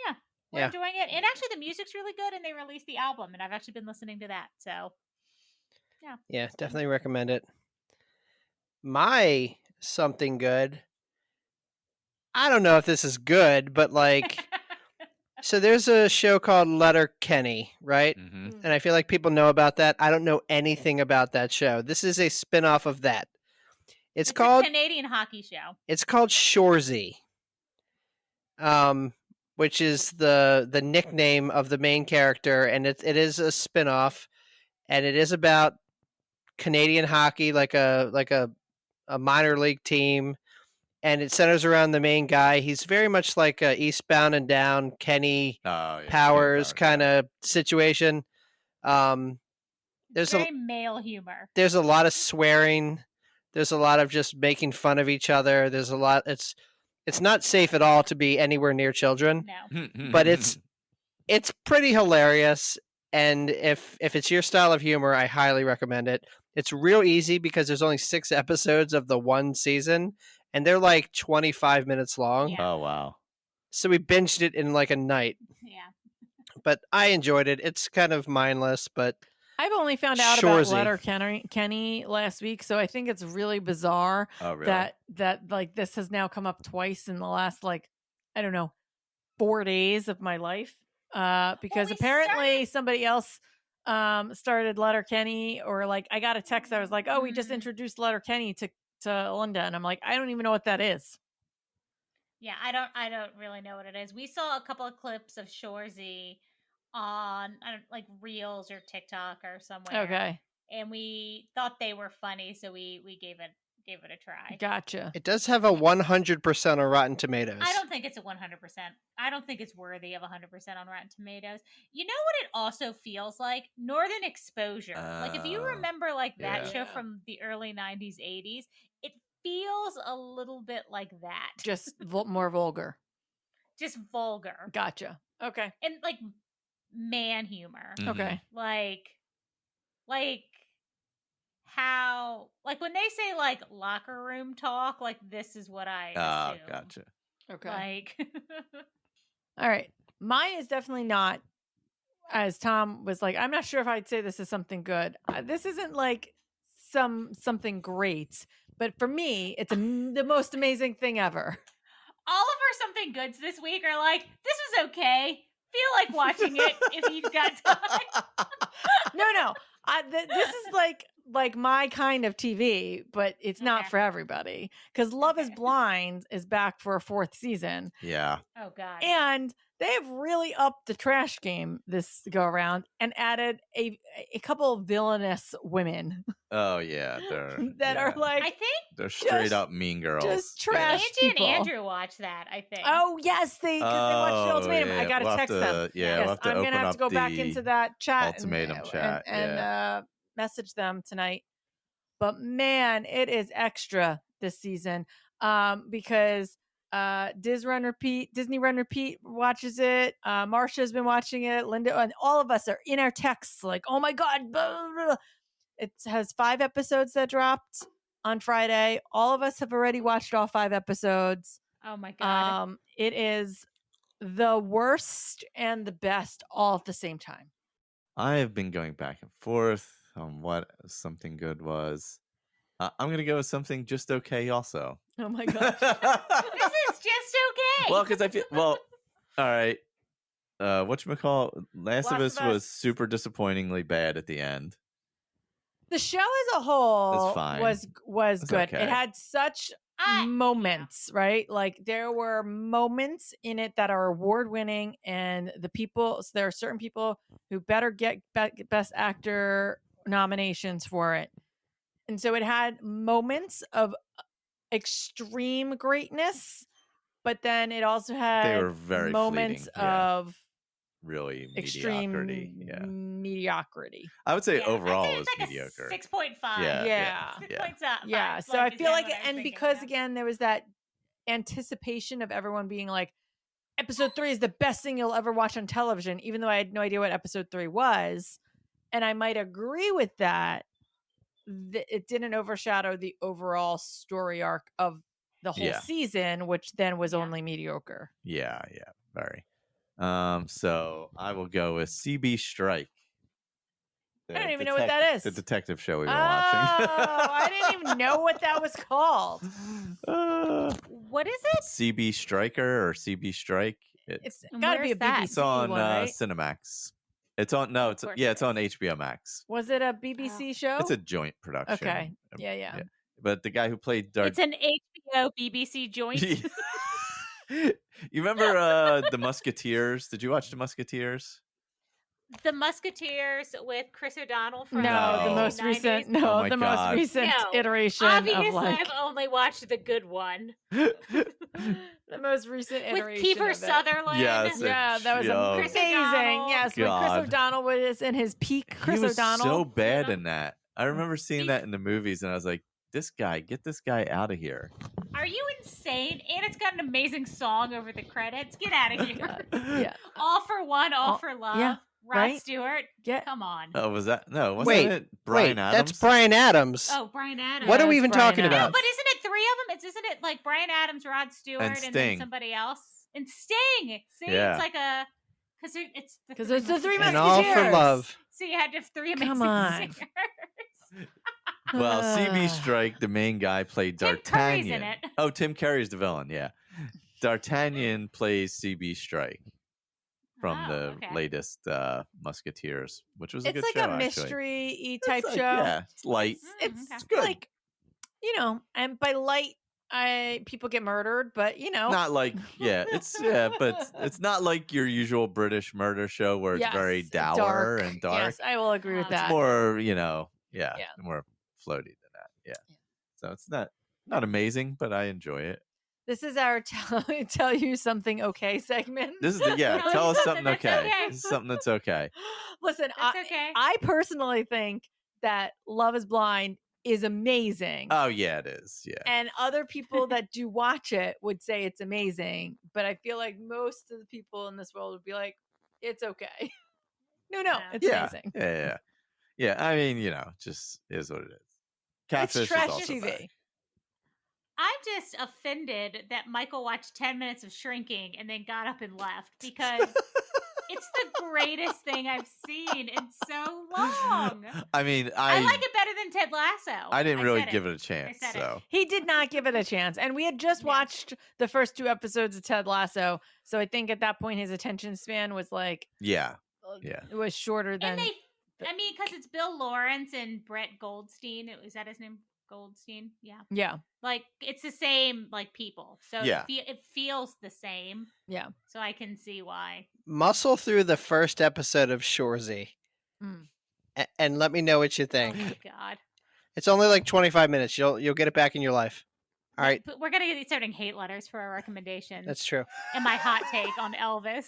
yeah. We're enjoying it. And actually the music's really good and they released the album and I've actually been listening to that. So yeah. Yeah, definitely recommend it. My something good. I don't know if this is good, but like so there's a show called Letterkenny, right? Mm-hmm. And I feel like people know about that. I don't know anything about that show. This is a spin-off of that. It's called a Canadian hockey show. It's called Shoresy. Which is the nickname of the main character, and it is a spin-off, and it is about Canadian hockey, like a minor league team, and it centers around the main guy. He's very much like a Eastbound and Down Kenny Powers kind of situation. There's very male humor. There's a lot of swearing. There's a lot of just making fun of each other. There's a lot. It's not safe at all to be anywhere near children, No. but it's pretty hilarious. And if it's your style of humor, I highly recommend it. It's real easy because there's only 6 episodes of the one season, and they're like 25 minutes long. Yeah. Oh wow. So we binged it in like a night. Yeah. But I enjoyed it. It's kind of mindless, but I've only found out about Shoresy. Letterkenny last week, so I think it's really bizarre Oh really? that like this has now come up twice in the last like I don't know 4 days of my life. Because we apparently somebody else started Letterkenny, or like I got a text. I was like, "Oh, we just introduced Letterkenny to Linda," and I'm like, "I don't even know what that is." Yeah, I don't really know what it is. We saw a couple of clips of Shoresy on like Reels or TikTok or somewhere. Okay, And we thought they were funny, so we gave it a try. gotcha. it does have a 100% on Rotten Tomatoes. I don't think it's a 100%. I don't think it's worthy of 100% on Rotten Tomatoes. You know what it also feels like? Northern Exposure. Like if you remember like that yeah. show from the early 90s, 80s, it feels a little bit like that. Just more vulgar. Just vulgar. Gotcha. Okay. And like man humor. Mhm. Okay. Like how like when they say like locker room talk, like this is what I assume. Gotcha. Okay. Like All right. Mine is definitely not, as Tom was like, I'm not sure if I'd say this is something good. This isn't like something great, but for me, it's the most amazing thing ever. all of our something goods this week are like, this was okay. Feel like watching it if you've got time. No. This is like my kind of TV, but it's not Okay. for everybody. Because Love is Okay. Blind is back for a 4th season. Yeah. Oh god. And they have really upped the trash game this go around and added a couple of villainous women Oh yeah. They're that are like I think they're straight just- up mean girls. just trash Angie people. and Andrew watched that, I think. Oh yes, because they watched the ultimatum. yeah, I gotta we'll have text to- them. yeah, yes, we'll have to I'm gonna open have up to go back the into that chat ultimatum and, chat, and message them tonight. But man, it is extra this season because Disney Run Repeat watches it. Marsha's been watching it. Linda and all of us are in our texts like, oh my god, blah, blah, blah. It has 5 episodes that dropped on Friday. All of us have already watched all 5 episodes. Oh my god. It is the worst and the best all at the same time. I have been going back and forth on what something good was. I'm gonna go with something just okay. Also. Oh my gosh. This is just okay. Well, because I feel all right. Whatchamacall? Last of Us was super disappointingly bad at the end. The show as a whole It's fine. was It's good. okay. It had such I- moments, right? Like there were moments in it that are award winning, and so there are certain people who better get best actor nominations for it. And so it had moments of extreme greatness, but then it also had were very moments fleeting, yeah. of Really extreme mediocrity. Yeah, mediocrity. I would say yeah, overall I'd it say was it's like mediocre. A 6.5. Yeah. Yeah. 6.5. Yeah, so I feel like, and because again, there was that anticipation of everyone being like, episode 3 is the best thing you'll ever watch on television, even though I had no idea what episode 3 was. And I might agree with that. It didn't overshadow the overall story arc of the whole Yeah. season, which then was Yeah. only mediocre. Yeah, very. So I will go with CB Strike. I don't even know what that is. The detective show we were Oh, watching. I didn't even know what that was called. What is it? CB Striker or CB Strike. It's And got to be a where's that? BBC It's on one, right? Cinemax. It's on no, it's Of course it's it on HBO Max. Was it a BBC show? It's a joint production. Okay. Yeah. But the guy who played Dark It's an HBO BBC joint. You remember The Musketeers? Did you watch The Musketeers? The Musketeers with Chris O'Donnell from No, the No. most 90s. recent. Oh No, my the most God. recent No, iteration Obviously, of like I've only watched the good one the most recent with iteration Kiefer of it. Sutherland. Yes, Yeah, that was Yo. Chris amazing. O'Donnell. Yes, when God. Chris O'Donnell was in his peak. Chris he was O'Donnell. so bad Yeah. in that. I remember seeing that in the movies, and I was like, "This guy, get this guy out of here." Are you insane? insane, and it's got an amazing song over the credits. Get out of here. Yeah. All for One, All for Love. yeah, Rod right? Stewart. Yeah. Come on. Oh, was that? No, wasn't Wait, it Brian Wait, Adams? that's Brian Adams. Oh, Brian Adams. What are Yeah, we it's even Bryan talking Adams. No, about? but isn't it three of them? Isn't it like Brian Adams, Rod Stewart, and Sting. then somebody else? And Sting. See, Yeah. it's like a because it's the Three And All for Musketeers. Love. So you had to have three amazing Come on. singers. Well, CB Ah. Strike, the main guy, played Tim Curry's in D'Artagnan. it. Oh, Tim Curry's the villain. Yeah, D'Artagnan plays CB Strike from Oh, the okay. latest Musketeers, which was a It's good like show. a actually. mystery It's type like- show. Yeah, it's light. It's Okay. good. like, and by light, people get murdered, but Not like but it's not like your usual British murder show where it's very yes, dour and dark. Yes, I will agree with It's that. It's more, Yeah. more floaty than that. Yeah. Yeah. So it's not amazing, but I enjoy it. This is our tell you something okay segment. This is Tell tell you us something something that's okay. okay. This is something that's okay. Listen, That's okay. I personally think that Love is Blind is amazing. Oh yeah, it is. Yeah. And other people that do watch it would say it's amazing, but I feel like most of the people in this world would be like, it's okay. No, Yeah. it's yeah. amazing. Yeah. Yeah. I mean, just is what it is. Catfish It's trash is also TV. bad. I'm just offended that Michael watched 10 minutes of Shrinking and then got up and left because it's the greatest thing I've seen in so long. I mean, I like it better than Ted Lasso. I didn't really said give it a chance. said it. So He did not give it a chance. And we had just Yeah. watched the first 2 episodes of Ted Lasso. So I think at that point his attention span was like, yeah. Yeah. it was shorter than. And because it's Bill Lawrence and Brett Goldstein. Is that his name? Goldstein? Yeah. Yeah. Like, it's the same, like, people. So Yeah. it feels the same. Yeah. So I can see why. Muscle through the first episode of Shoresy. Mm. And let me know what you Oh think. my God. It's only like 25 minutes. You'll get it back in your life. All right, But we're going to be starting hate letters for our recommendations. that's true. And my hot take on Elvis.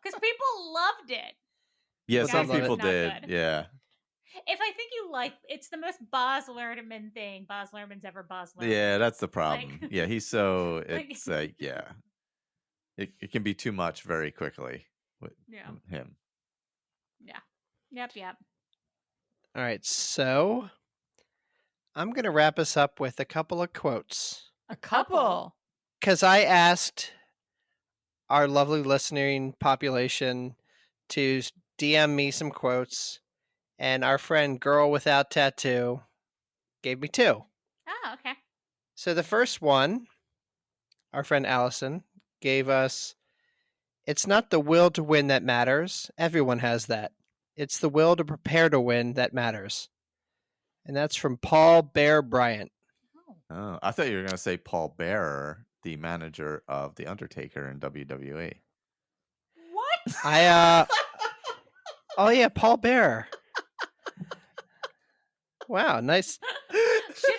Because people loved it. Yeah, Guys, some it's people not did. good. Yeah. If I think you like, it's the most Baz Luhrmann thing Baz Luhrmann's ever Baz Luhrmann. Yeah, that's the problem. Like- Yeah, he's so Like- it's like yeah. It can be too much very quickly with Yeah. him. Yep. All right, so I'm going to wrap us up with a couple of quotes. A couple. Because I asked our lovely listening population to DM me some quotes, and our friend Girl Without Tattoo gave me 2. Oh, okay. So the first one, our friend Allison gave us, "It's not the will to win that matters. Everyone has that. It's the will to prepare to win that matters." And that's from Paul Bear Bryant. Oh, I thought you were going to say Paul Bearer, the manager of The Undertaker in WWE. What? Oh yeah, Paul Bear. Wow, nice. Should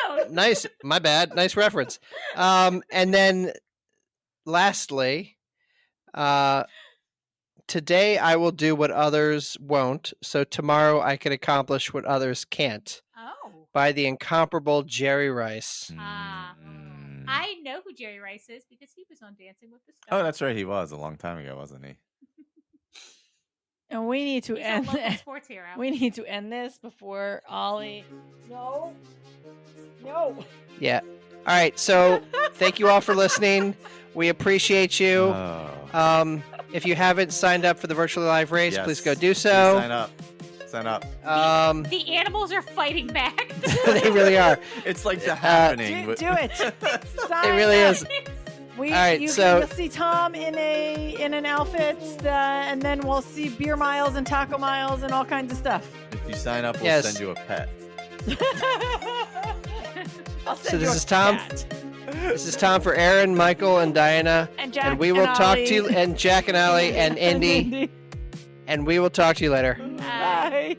have known. Nice. My bad. Nice reference. And then lastly, today I will do what others won't, so tomorrow I can accomplish what others can't. Oh. By the incomparable Jerry Rice. Ah. Mm. I know who Jerry Rice is because he was on Dancing with the Oh, Stars. that's right. He was a long time ago, wasn't he? And we need to He's a end local sports hero. we need to end this before Ollie. No. Yeah. All right. So thank you all for listening. We appreciate you. Oh. If you haven't signed up for the virtually live race, Yes. please go do Please so. Sign up. Sign up. The animals are fighting back. They really are. It's like the happening. Do, with- do it. It really is. We, All right, so- you'll see Tom in an outfit, and then we'll see Beer Miles and Taco Miles and all kinds of stuff. If you sign up, we'll Yes. send you a pet. I'll send So you this a is Tom. cat. This is Tom for Aaron, Michael, and Diana. And Jack And we will talk to Ollie. you, and Jack and Allie, and Indy. And we will talk to you later. Bye.